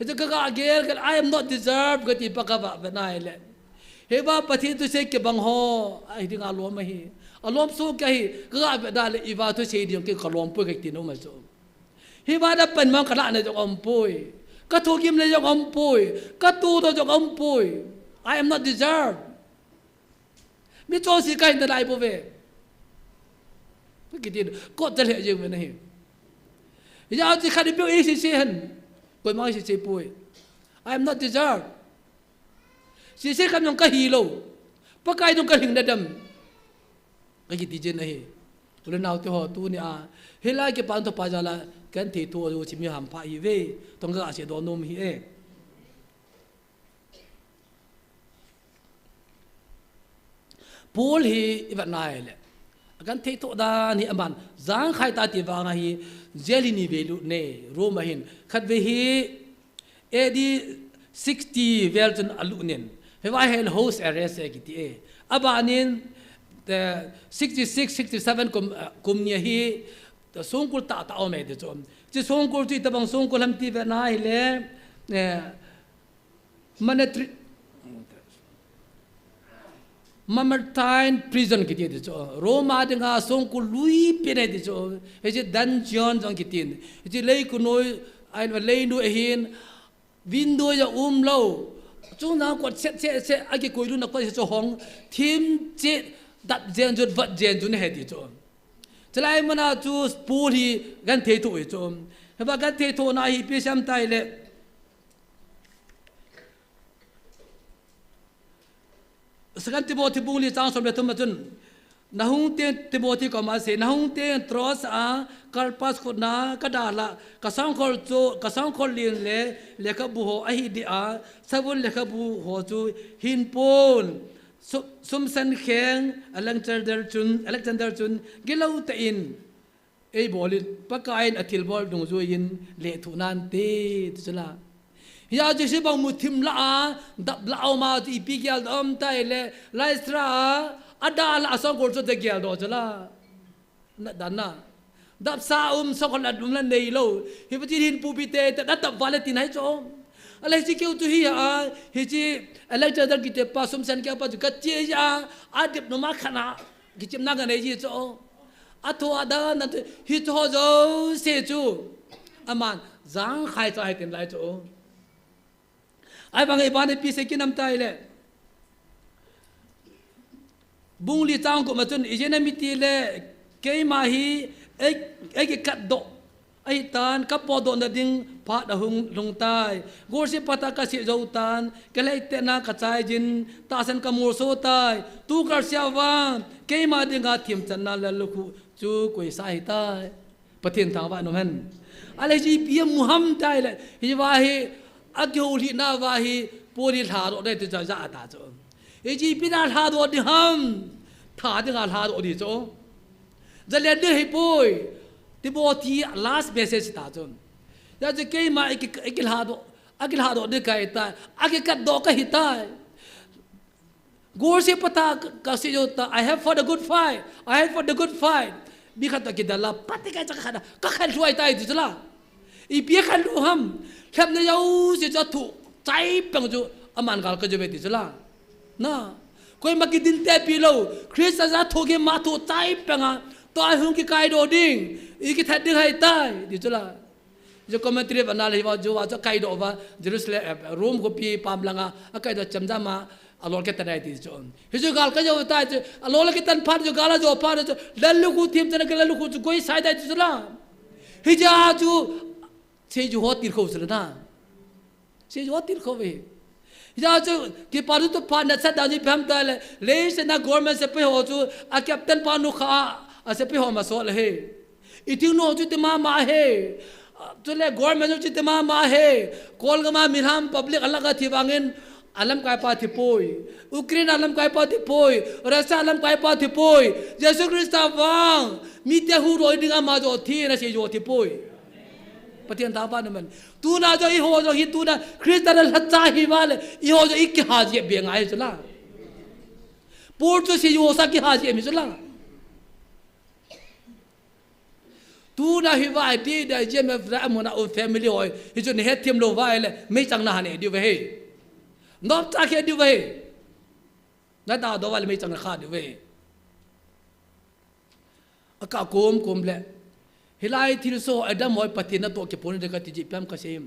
itu ka agel kan I am not deserve gati pakaba banai le he ba pathin tu se ke bang ho ai ding alom ma hi alom su ka hi ka ba da le I va tu se di ke kalom pu ke ti no ma so hi ba da pen ma kala ne jo om pui ka thu kim le jo om pui ka tu do jo om pui I am not deserve mi cho si kai da lai bo ve ki ti ko ta le je me nahi ya ji kha di pi e si si han koi mai si pui I am not deserve si si kam yong ka hi lo pa kai dong ka hing da dam ka ki ti je nahi ule naw te ho tu ni a hela ke pan to pa jala kan the to jo chi mi ham pha hi ve tong ga se do nom hi e pol hi ibat nai le kan the to da ni aman zang khai ta ti wa nga hi zeli ni ve lu ne ro ma hin khat ve hi edi 60 velton alunen he wa hel host arrest e ki ti e abanin the 66 67 kum ni hi the songkul ta ta ome de chom chi songkul ti tabang songkul ham ti ve nai le ne manatri Mamertine prison ki ti de cho Roma de nga songkul lui pe de cho he je dungeon jong ki tin je lei ku noi ai lei nu hin window ya lo chung na ko se a ki koi lu na ko se cho hong thim che dat jen jut vat jen jun he di cho chalai mana chu pool hi gan the tu e chom he ba gan the tu na hi pe sam tai le sakan Timothy buli chang som le thum chun na hung te Timothy ko ma se na hung te tros a karpas ko na kadala kasang khol lin le ka bu ho a hi di a sabun le ka bu ho chu hin pon sum san kheng Alexander chun gilau ta in ei bolin pakain athil bol dung zo in le thu nan te chula ya je se bang muthim la a dab la ma ti pi gyal om tai le laistra adal asong gol so de gyal do chula na dana dab sa so kon adum la nei lo hi pati hin pu bi te ta dab wale tin hai cho alai chi keu tu hi a hi chi Alexander ki te pa sum san kya pa ka che ya adip no ma khana ki chim na ga nei ji cho atho ada na hi cho zo se chu aman zang khai cha hai tin lai cho ai bang ai ban pi se ki nam tai le bung li chang ko ma chun ijena mi ti le ke ma hi ai ki kat do ai tan ka po do na ding pha da hung lung tai gor se pata ka si zo tan ke lai te na ka chai jin ta san ka mur so tai tu kar sia wa ke ma ding ga thim chan na la lu khu chu koi sai tai pathin thang wa no han ale ji pi muham tai le hi wa hi agyo li na wa hi pori tha do de ta ja ta cho e ji pi na tha do di ham tha de ga tha do di cho ja le de hi poi Timothy last message ta chon ya je ke ma ikil ha do de kai ta age kat do ka hitai gor se pata ka se jo ta I have for the good fight bi khat ki dala pati ka cha khada ka khal suai tai tu la I pi khal lu ham kham na yau se cha thu chai pang ju aman gal ka je be ti la na koi ma ki din te pi lo Christ za thu ge ma thu chai pang a to ai hung ki kai do ding I ki that ding hai tai di chula jo commentary banal hi wa jo wa cho kai do wa Jerusalem Rome ko pi pam langa akai do chamja ma alol ke tanai ti chon hi jo gal ka jo tai alol ke tan phat jo gala jo phat jo lalu ku thim tan ke lalu ku koi sai dai ti chula hi ja ju se jo hotir kho chula na se jo hotir kho ve ya chu ki paru to pa na sa da ji pham ta le se na government se pe ho chu a captain pa nu kha a se pe ho ma so le he iting no chu te ma he chu le government chu te ma he kol ga ma milham public alaga thi bangin alam kai pa thi poi Ukraine alam kai pa thi poi Russia alam kai pa thi poi Jesus Christ wang mi te hu roi dinga ma jo thi na se jo thi poi pathian ta ba na man tu na jo I ho jo hi tu na Christian la cha hi wa le I ho jo ik ha je be ngai chula por jo se yo sa ki ha je mi chula tu na hi wa ti da je me fra mo na o family oi hi jo ne het thiam lo wa le me chang na ne di we he nop ta ke di we na da do wa le me chang na kha di we aka kom le hilai thil so adam moi patina to ke pon de ka ti ji pam ka sem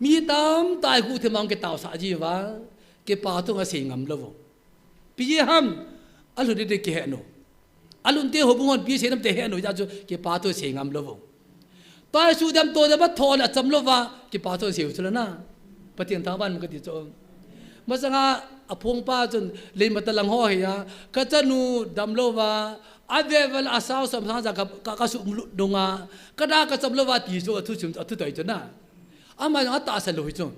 mi tam tai hu the mang ke taw sa ji wa ke pa to nga se ngam lo pi ham alu de ke he no alun te ho bungon pi se nam te he no ja jo ke pa to se ngam lo tai su dam to da ba thon a cham lo wa ke pa to se u chula na patien ta ban ka ti cho ma sanga apong pa chun le matalang ho he ya ka chanu dam lo wa avel asaw sam sa ja ka su dunga kada ka cham lo wa ti so thu chum thu tai chana ama nga ta sa lo hi chon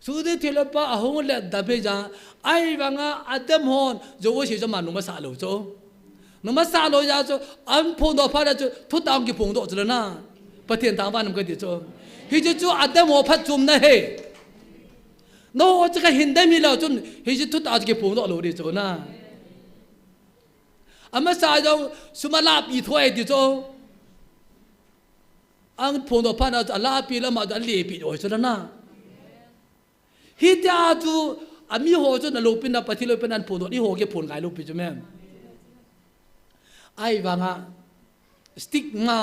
su de thela pa a hong le da be ja ai wa nga adam hon jo wo si jo ma nu ma sa lo cho nu ma sa lo ja cho an phong do pha da cho thu tang ki phong do chla na patien ta ban ka ti cho hi chu adam ho phat chum na he no cha ka hin da mi lo chun hi thu ta ki phong do lo ri cho na ama sa jo sumala pi thoi ti cho ang phong do pha na ala pi la ma da le pi oi chla na hi ta chu ami ho chu na lo pin na pathi lo pin an phong do ni ho ke phon kai lo pi chu mem ai wa nga stigma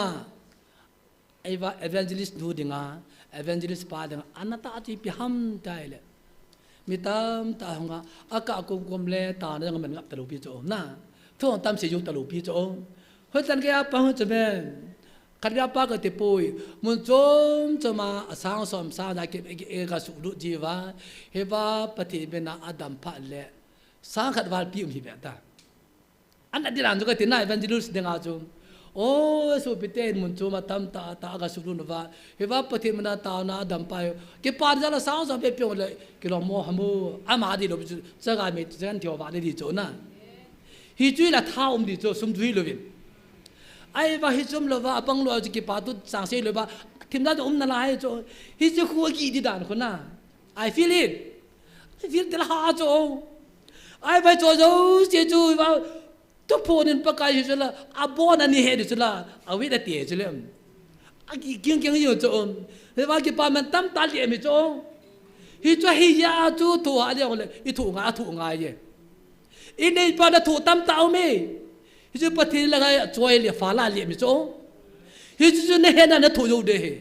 ai wa evangelist nu dinga evangelist pa dinga anata ati pi ham tai le mitam ta nga aka kom le ta na nga man ngap ta lo pi chu na thong tam se yu ta lo pi chu ho tan ke pa ho chu mem kan ga pa ka te poi mun chom choma asang som sa da ke e ga su lu ji wa he ba pati be na adam pha le sang khat wal pi hi be ta an di ran jo ka tin na evangelist de nga chu o so piten mun choma tam ta ga su lu na wa he ba pati me na ta na adam pa ke pa ja la sang som pe pyo le ke lo mo hamu ama di lo chu cha ga me jan thio wa le di chu na hi chui la tha di chu sum dhui lo vin ai va hi chum lo va apang lo ji ki pa tu sang se lo ba thim da na la hai cho hi chu khu ki di dan ko na I feel it I feel the ha cho ai vai cho jo se chu va to phone in pa kai chu la a bon ani he chu la a wi da tie chu le a ki kyang kyang yo cho he va ki pa man tam ta le mi cho hi cho hi ya chu thu a le I thu nga ye in nei pa da thu tam ta me hi chu pathi la ga choi le fa la le mi cho hi chu ne he na thu yo de he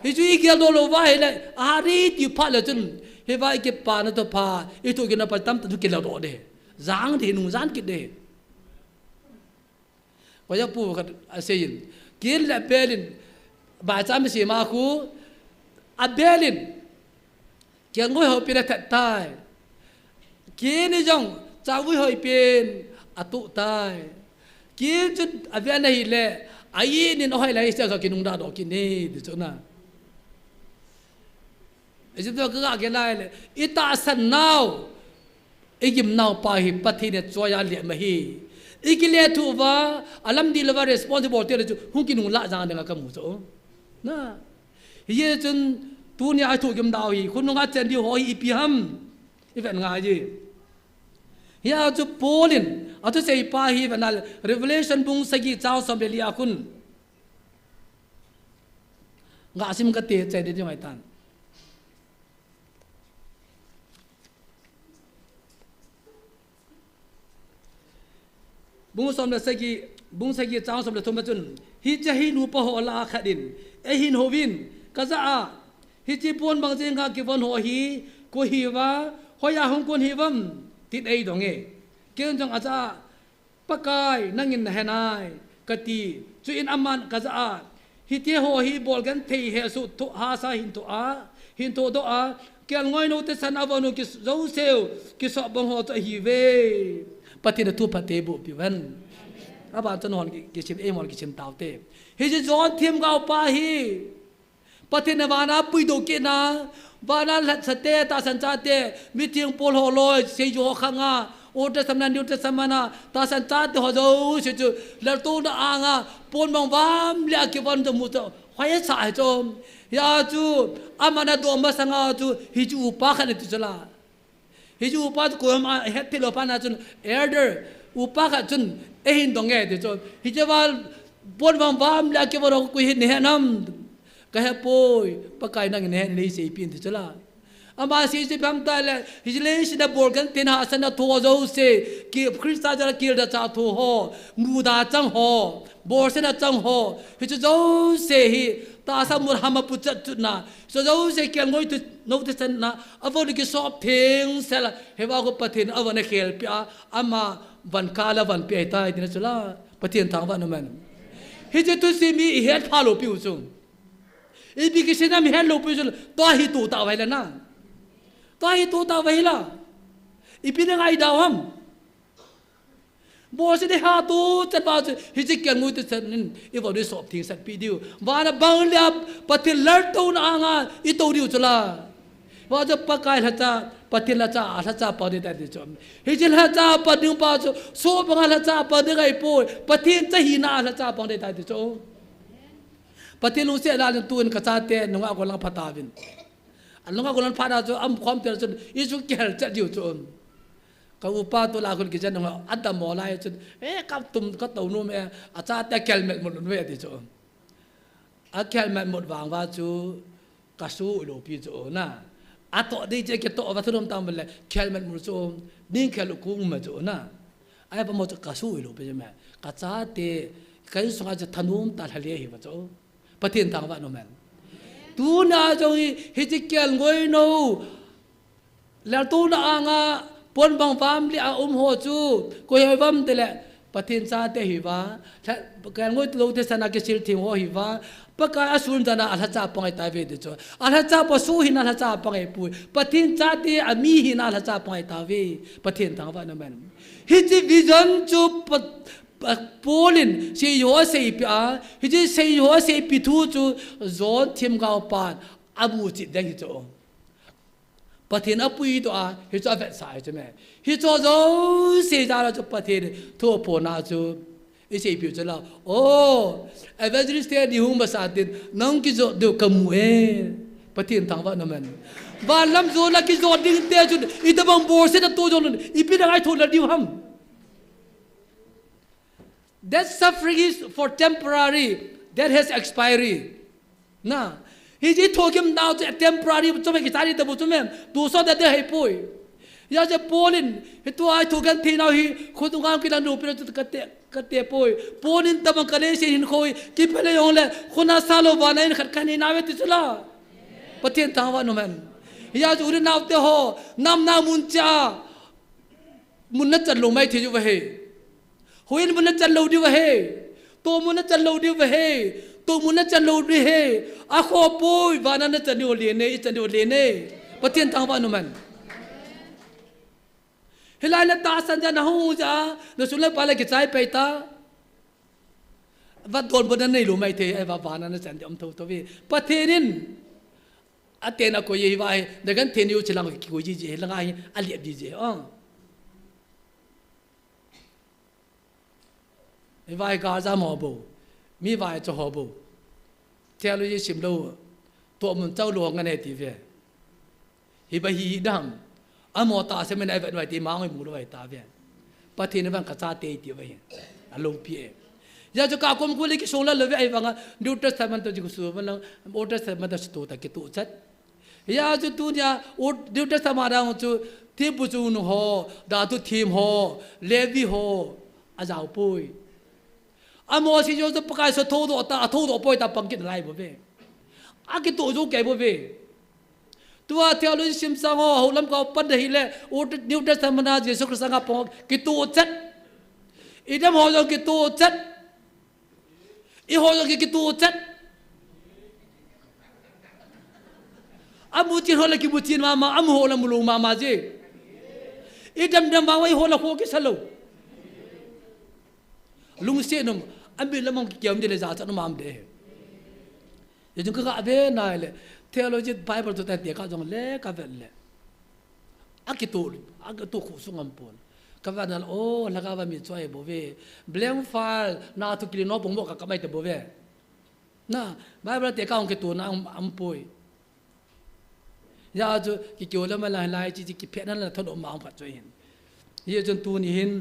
hi chu I gel do lo va he le a ri ti pha le chun he va ke pa na to pha I thu ke na pa tam tu ke la do de zang de nu zan ki de wa ya pu ka se yin kin la belin ba cha mi se ma khu a belin ke ngoi ho pi na ta tai kin ni jong cha wi hoi pin atu tai kin chu avia na hi le ai ni no hai lai sa ka kinung da do kin ni di chu na e ju to ka ke lai le ita san now e gim now pa hi pathi ne choya le ma hi e ki le thu wa alam di le wa responsible te chu hu kinung la jang da ka mu chu na ye chun tu ni ai thu gim dau hi khun nga chen di ho hi pi ham e ven nga ji ya chu polin atu sei pa hi vanal revelation bung sagi chao som belia kun nga sim ka te chai de mai tan bung som la sagi chao som la thom chun hi cha hi nu pa ho la khadin e hin hovin ka za a hi chi pon bang jeng ka ki von ho hi ko hi wa hoya hong kon hi wam tit ei dong e ken jong acha pakai nangin henai kati chu in aman kaza hi te ho hi bol gan thei he su thu ha sa hin tu a hin to do a kel ngoi no te san avanu ki zo seo ki so bang ho to hi ve patin tu pate bu pi wan aba ton hon ki chim e mol ki chim taw te hi ji zon thim gao pa hi patin wana pui do ke na wana sa te ta san cha te meeting pol ho loi se yo khanga Old Testament, New Testament, ta san ta te ho zo se chu la tu na anga pon bang bam le ki wan to mu to hwai sa cho ya chu amana do ma sanga chu hi chu pa khan tu chala hi chu pa ko ma het te lo pa na chun elder upa kha chun e hin dong ge de cho hi che wal pon bang bam le ki wan ko hi ne nam ka he poi pa kai nang ne le se pin tu chala ama si si bam ta le hijle si da borgan tin ha san da tho zo se ki krista ja ki da cha tho ho mu da chang ho bor se na chang ho hi chu zo se hi ta sa mur hama pu chat chu na so zo se ki ngoi tu no te san na avo ki sop thing se la he wa ko pathin avana khel pya ama van kala van pe ta tin chula pathin thang wa no man hi je tu si mi he pha lo pi u chung e bi ki se na mi he lo pi chu to hi tu ta vai la na Tahi tu ta vahila, ipinang ay dawam. Bos ini hatu cepat hijik yang nguti senin ibu di sop ting set video. Wana bangliap pati lertu na anga itu diu cula. Wajah pakai haca pati haca haca padi tadi com. Hijil haca padi umpa co so bangal haca padi gay poi pati cahina haca padi tadi com. Pati lusi alam tuan kacate nunga kolang patavin. Along ako lang para jo am khom ter chun isu kel cha diu chun ka upa to la kun ki jan nga adam mo lai chun ka tum ka to nu me a cha ta kel met mon we ti chun a kel met mod wang wa chu ka su lo pi chu na a to di je ke to wa thum tam le kel met mu chu ning kel ku ma chu na ai pa mo ka su lo pi me ka cha te kai su nga cha thanum ta hale hi wa chu patin tang wa no man tu na jong hijikel ngoi no la tu na anga pon bang family a ho chu ko he bam te le pathin cha te hi wa kan ngoi lo te sana ke sil thi ho hi wa pa ka asun jana ala cha pangai ta ve de cho ala cha pa su hin ala cha pangai pu pathin cha te a mi hin ala cha pangai ta ve pathin tang wa na man hiji vision chu Polin si yo se pia hiji se yo se pi thu chu zon thim gao pan abu chi dang cho pathin apui to a hi cho vet sai che me hi cho zo se ja la cho pathin tho po na chu i se pi cho la oh evangelist ni hum ba sa tin nang ki zo de kamu e pathin thang wa na man ba lam zo la ki zo ding te chu i ta bang bor se ta to jo i pi dang ai tho la diu ham. That suffering is for temporary. That has expiry. Na, he just told him now to temporary. So make it started to do them. Do so that they poi. Ya je Polin. He to I took and now he could not get a new period to cut their poi. Polin tamang kalesi in koi. Keep it only. Hona salo vana in Kani navet is la. But in Tawa no man. He has written out the ho. Nam na muncha. Munat and Lomai to you away. Huin mun chan lo di wa he to mun chan lo di wa he to mun chan lo di he a kho poi wa na chan ni o le ne chan ni o le ne patien tang wa no man hilai la ta san ja na hu ja no sun la pa la ki chai pe ta va don bon nei lo mai the ai va wa na chan om tho to vi patherin atena ko ye wa de gan the ni u chilang ki ko ji ji la ngai a liep ji ji vai Gaza mò bù, mi vai cho họ bù, theo lưu sim lâu, tụi mình trâu luồng cái này thì về, hi bây hi đam, mò ta xem này vậy thì mang người mù vậy ta về, bắt thì nó bằng cả cha tê thì vậy, lâu pie, giờ cho cả con cái số là vậy vâng, New Testament tôi chỉ có số mà Old Testament tôi tu ta cái tu chất, giờ cho tu nhà New Testament đang cho thêm bù chu nó ho, đã tu thêm ho, Levi ho, giáo bui. Amo si jo to pakai so tho do poi ta pangkit lai bo ve a ki to jo ke bo ve tua theology sim sang ho lam ko pan hi le Old New Testament na Jesus Christ nga po ki to chat idam ho jo ki to chat i ho jo ki to chat amu chi hola ki butin mama amu hola mulung mama je idam dam bawai hola ko ki salo lung se nom ambil lamang ki kiam de le za cha no mam de ye jung ka be na le theology bible to ta te ka jong le ka vel le akitu khu sungam pon kavanal o lagawa mi choi bove blem fal na tu kili no bongbo ka kamai te bove na bible te ka ong ke tu na ampoi ya ju ki kyola ma la lai chi ki phe na la thon ma ang phat choi hin ye jon tu ni hin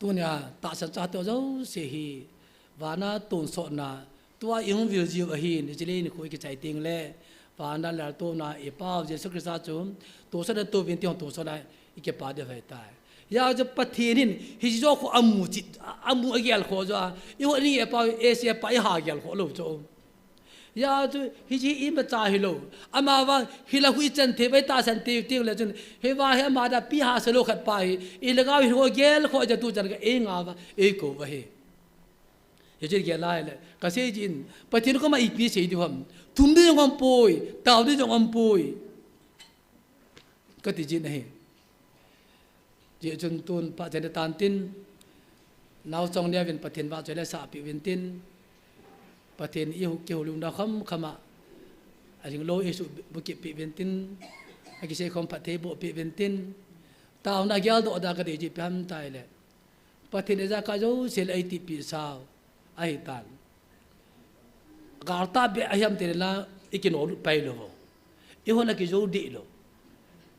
tu nya ta sa cha to zo se hi và na tồn sọ na tua yung việc gì ở hin thì chỉ khối cái chạy tiền lệ và na là tôi na ít bao giờ sức ra chúng tôi sẽ tôi viên tiền tôi sẽ lại cái bao để phải tài giờ cho bắt thiên hin hi cho khu amu cái gì khó cho yêu anh ít bao Asia bao hà cái khó lâu cho giờ cho hi chỉ im mà trả hi lâu ama và hi là huy chân thế với ta chân tiền là chân hi và hi mà đã pi hà sẽ lâu khát bài ý là cái hồ gel khó cho tôi chân cái ngà và cổ vậy ये जो क्या लाए ले कैसे जिन पतिन को मैं इतनी सही दिखा तुम भी जो हम पोई ताऊ भी जो हम पोई कति जिन नहीं ये जन तुन पतिन तांतिन नाव चंग ने विन पतिन बात जो ले सापी विन तिन पतिन ये हो क्या हो लुंडा खमा अजिंग लो ये सु बुकी पी विन तिन अगी से कम पति बो पी विन तिन ताऊ ना क्या दो अदा कर दे जी पहम ताई ले पतिन ऐसा काजो सेल आई टी पी साव ai tan garta be ayam te la ikino pai lo i hona ki jo di lo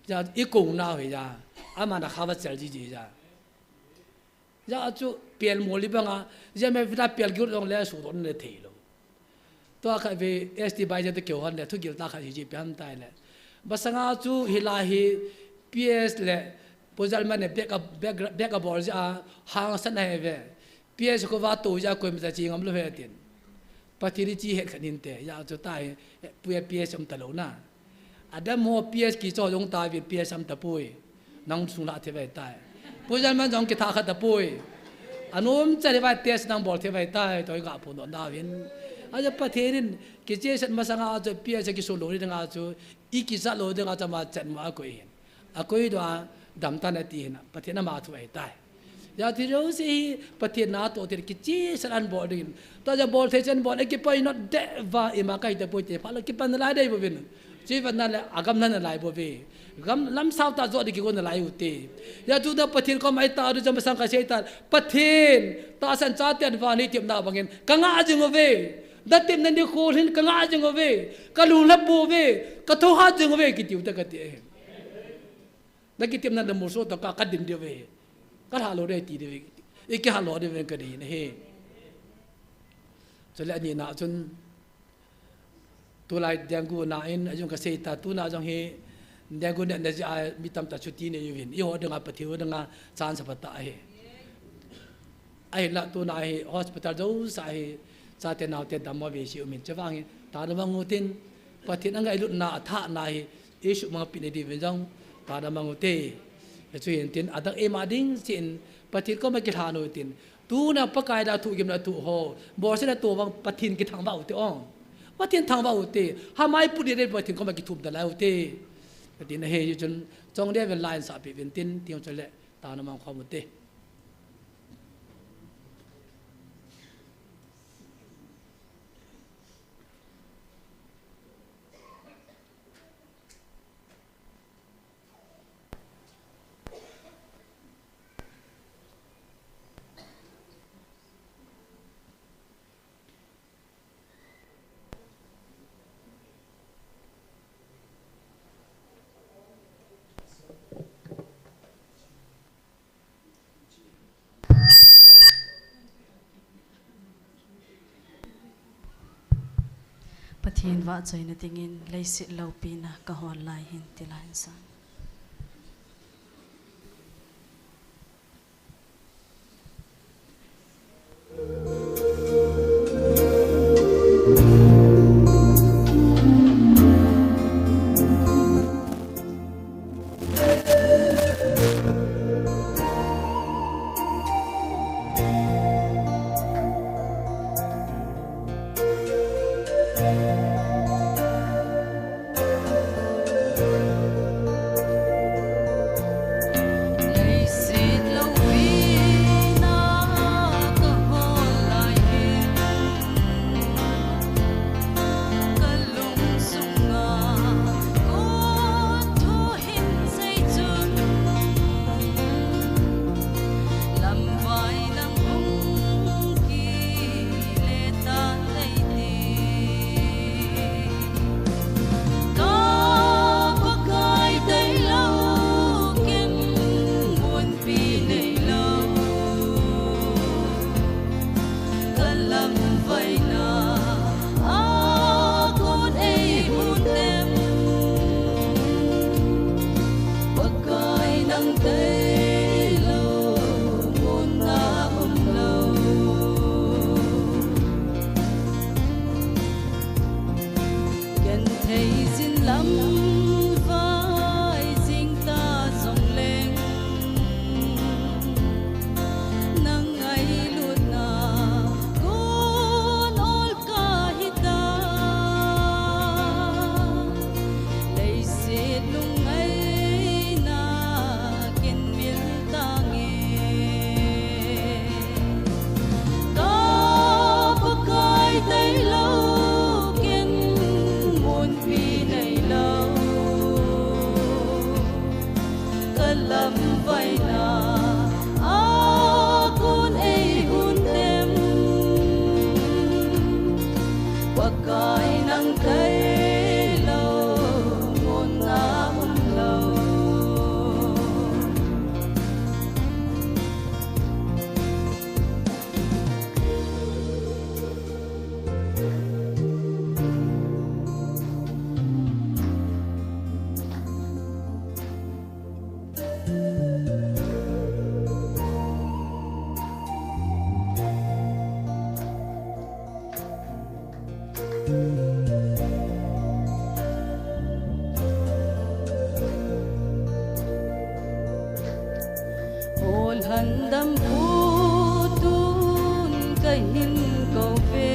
ja i kong na he ja ama na khawa chal ji ji ja ja chu piel moli banga ja me vita piel gyur dong le su don le thei lo to ka ve st bai ja te kyo han le thu gil ta kha ji pam tai le basanga chu hilahi ps le pozal man ne back ball ja hang san hai ve PS ko va to ja ko mi ta chi ngam lo he tin patiri chi he khanin te ya cho tai puya PS am ta lo na adam mo PS ki cho jong ta vi PS am ta pui nang sung la the vai tai pujan man jong ki tha kha ta pui anom cha le vai test nang bol the vai tai toi ga pu no da win a ja patirin ki je san ma sanga cho PS ki so lo ni nga cho I ki sa lo de nga cha ma chan ma ko hin a koi do dam ta na ti na patina ma thu vai tai ya thì đâu gì bắt thiên na tổ thì cái chi sẽ ăn bò đi taจะbò thế chân bò này cái pai nó đẻ và em mà cái tập bò thì phải là cái pan lại đây bò viên chỉ phần này là agam này lại bò về gam làm sao ta dọn đi cái con lại ute ya chúng ta bắt thiên có mấy ta rồi cho mà sang cái gì ta bắt thiên ta sang cha tiền và này tiệm nào bằng cái căng ngã chừng về đã tiệm nên đi khô lên căng ngã chừng về cái lùn lấp bò về cái thâu hát chừng về cái tiểu ta cái tiền đã cái tiệm nên một số ta cả đỉnh đi về cái hà lô đây thì đi cái hà lô đây về cái gì này cho nên anh nào chun tôi lại đang cố nãy anh dùng cái xe ta tôi nào trong he đang cố nên là bị tâm ta chút này như vậy yêu đừng ngáp thiếu đừng ngáp chán sập ta he ai là tôi nãy hospital đâu sai sa tiền nào tiền đam mà về siêu mình cho vang ta đã mang ngô tin và tiền anh ấy lúc nào thà này isu mang pin đi về trong ta đã mang ngô tê cho hiện tiền ở đây em ading chuyện pathin có mấy cái thà nổi tiền tu na pakai da thu kim na thu ho bo se na to wang pathin ki thang ba u te ong pathin thang ba u te ha mai pu de pathin ko ma ki thup da la u te pathin he yu chun chong de ven line sa pi ven tin tiang chole ta na mang khom u te
Pathin va choi na tingin leisit lo pina ka hon lai hin tilan san kalam vai na akun ei hun tem pagkai nang kai lo ngon na lo ol handam putun kahin ko ve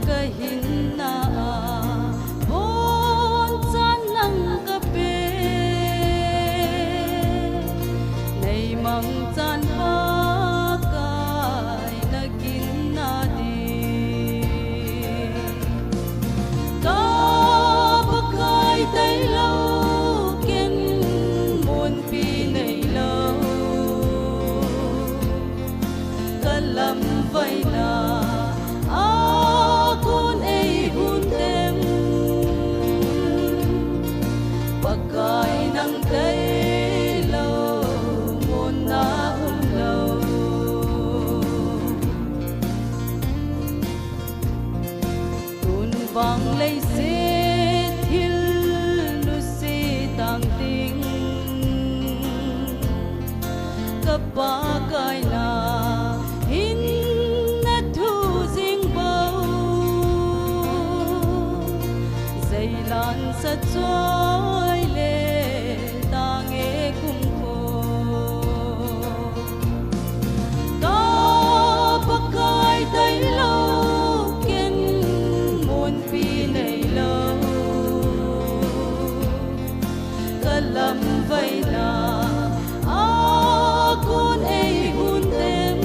kahin na bon san nang kape nay mang chan pa kai nagin na di ka pakai tay lo ken mon pi nay lo kalam vai na akun ei hun tem pagkai nang kai lo mon na lo tun vang lei se thil nu se tang ting kapa kai na hin na thu jing bo zai lan sa choi le tang e kum ko ka pakai tai lo ken mon pi nei lo kalam vai na akun ei hun tem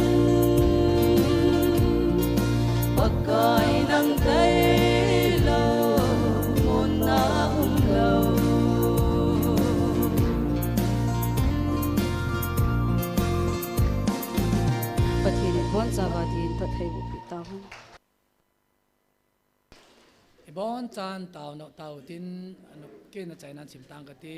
pagkai nang kai lo mon na lo pathin bon sawa din pathai bu pi ta hun
ibon chan tao no tao tin anu ke na chai nan sim tang ka ti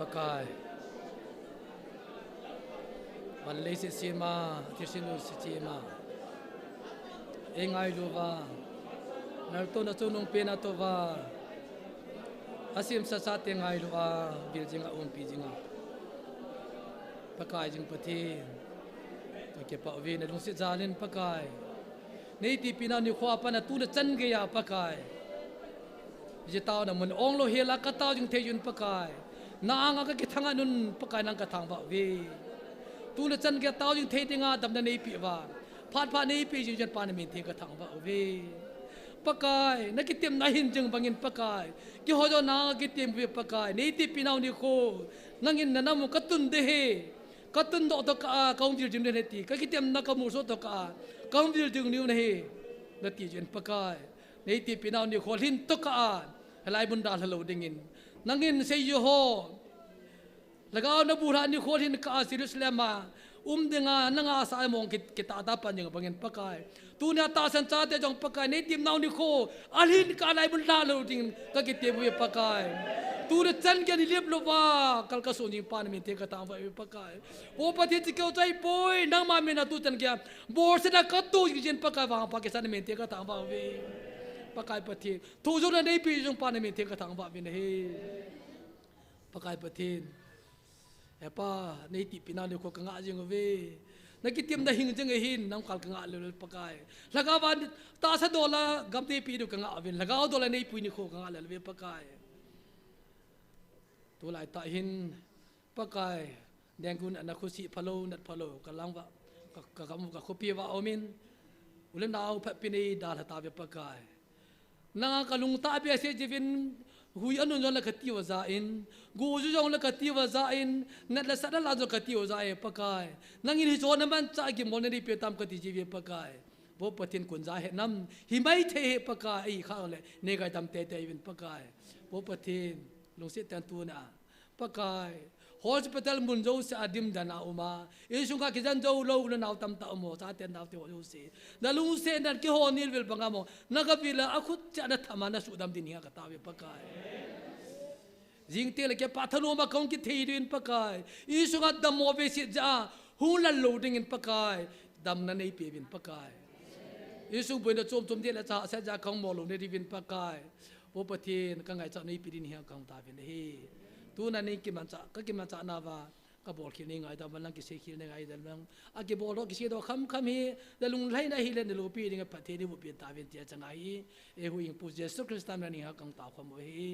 pakai balai sesima tisinu sesima engai luwa narto na tunong pena to va asim sasate ngai luwa biljinga pijinga pakai jing pati ke pa vi na lungsi jalin pakai nei ti pina ni khwa pa na tu na chan ge ya pakai je taw na mun ong lo hela ka taw jing thejun pakai na anga ka ki thanga nun pakai nang ka thang ba vi tu na chan ge taw jing thedinga dam na nei pi wa phat pha nei pi jing jan pa na min the ka thang ba vi pakai na ki tem na hin jing bangin pakai ki ho jo na ki tem vi pakai nei ti pinaw ni kho nangin na namu katun de he katun do to ka kaum jil jing ne ti ka ki tem na ka mu so to ka kaum jil jing ni ne he na ti jen pakai nei ti pinaw ni kho hin to ka halai bun dal halo dingin nangin sei yo ho lagaw na bura ni kho hin ka Jerusalem ma denga nanga sa mong kita ta pan jing bangin pakai tu na ta san cha te jong pakai nei tim naw ni kho alhin ka lai bun dal halo dingin ka ki te bu pakai tu na chan ke ni lep lo wa kal ka so ni pan mi te ka ta va pakai o pati ti ko chai poi nang ma me na tu chan kya bor se na ka tu jin pakai wa Pakistan me te ka ta va ve pakai pati tu jo na nei pi jong pan mi te ka ta va ve ne he pakai pati epa nei ti pina le ko ka nga jing ve na ki tim da hing jing hin nang kal ka nga le pakai laga wan ta sa dola gam te pi du ka nga vin laga dola nei pi ni ko ka nga le ve pakai tu lai ta hin pakai deng kun ana khusi phalo nat phalo ka lang wa ka kam ka khopi wa omin ulen naw pha pi nei da ta ve pakai na ka lung ta be se jivin hui anun jong la khati wa za in gu ju jong la khati wa za in nat la sada la jo khati wa za e pakai nangin hi chon man cha gi mon ni pe tam khati ji ve pakai bo patin kun za he nam hi mai the he pakai ai kha le ne ga tam te te vin pakai bo patin lung se tan tu na pakai hospital mun jo sa adim dana uma isu ka kijan jo lo na naw tam ta mo sa ten naw te ho se na lung se nan ki ho nil vel bangamo naga bila akhut cha na thama na su dam din hi ka ta ve pakai jing te le ke pathano ma kong ki thei din pakai isu ka dam mo ve si ja hu la loading in pakai dam na nei pe vin pakai isu bo na chom chom de la cha sa ja kong mo lo ne ri vin pakai bo pathin ka ngai cha nei pi din hi ka ta vin hi tu na nei ki man cha na wa ka bol khi nei ngai da man lang ki se khi nei ngai da lang a ki bol ro ki se do kham hi da lung lai na hi le ne lo pi ding pa the ni bu pi ta vin tia changa hi e hu ing pu jesu kristam na ni ha kang ta khom hi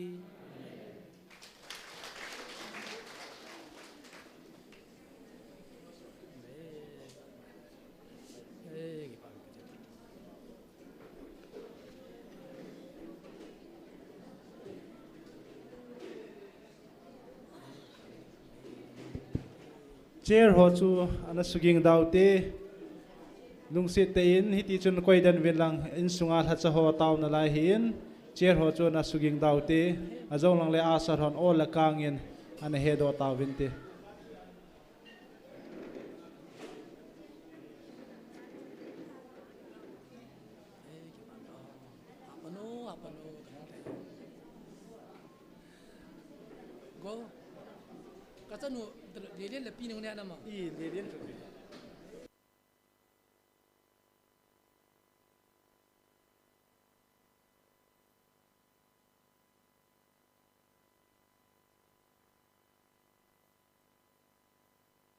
chair ho chu ana suging daute lungsi te in hiti chun koi dan ven lang in sunga tha cha ho taw na lai hin chair ho chu na suging daute azong lang le asar hon all la kangin ana he do taw vin te
go ka chanu le le pi nong ne na ma
i le den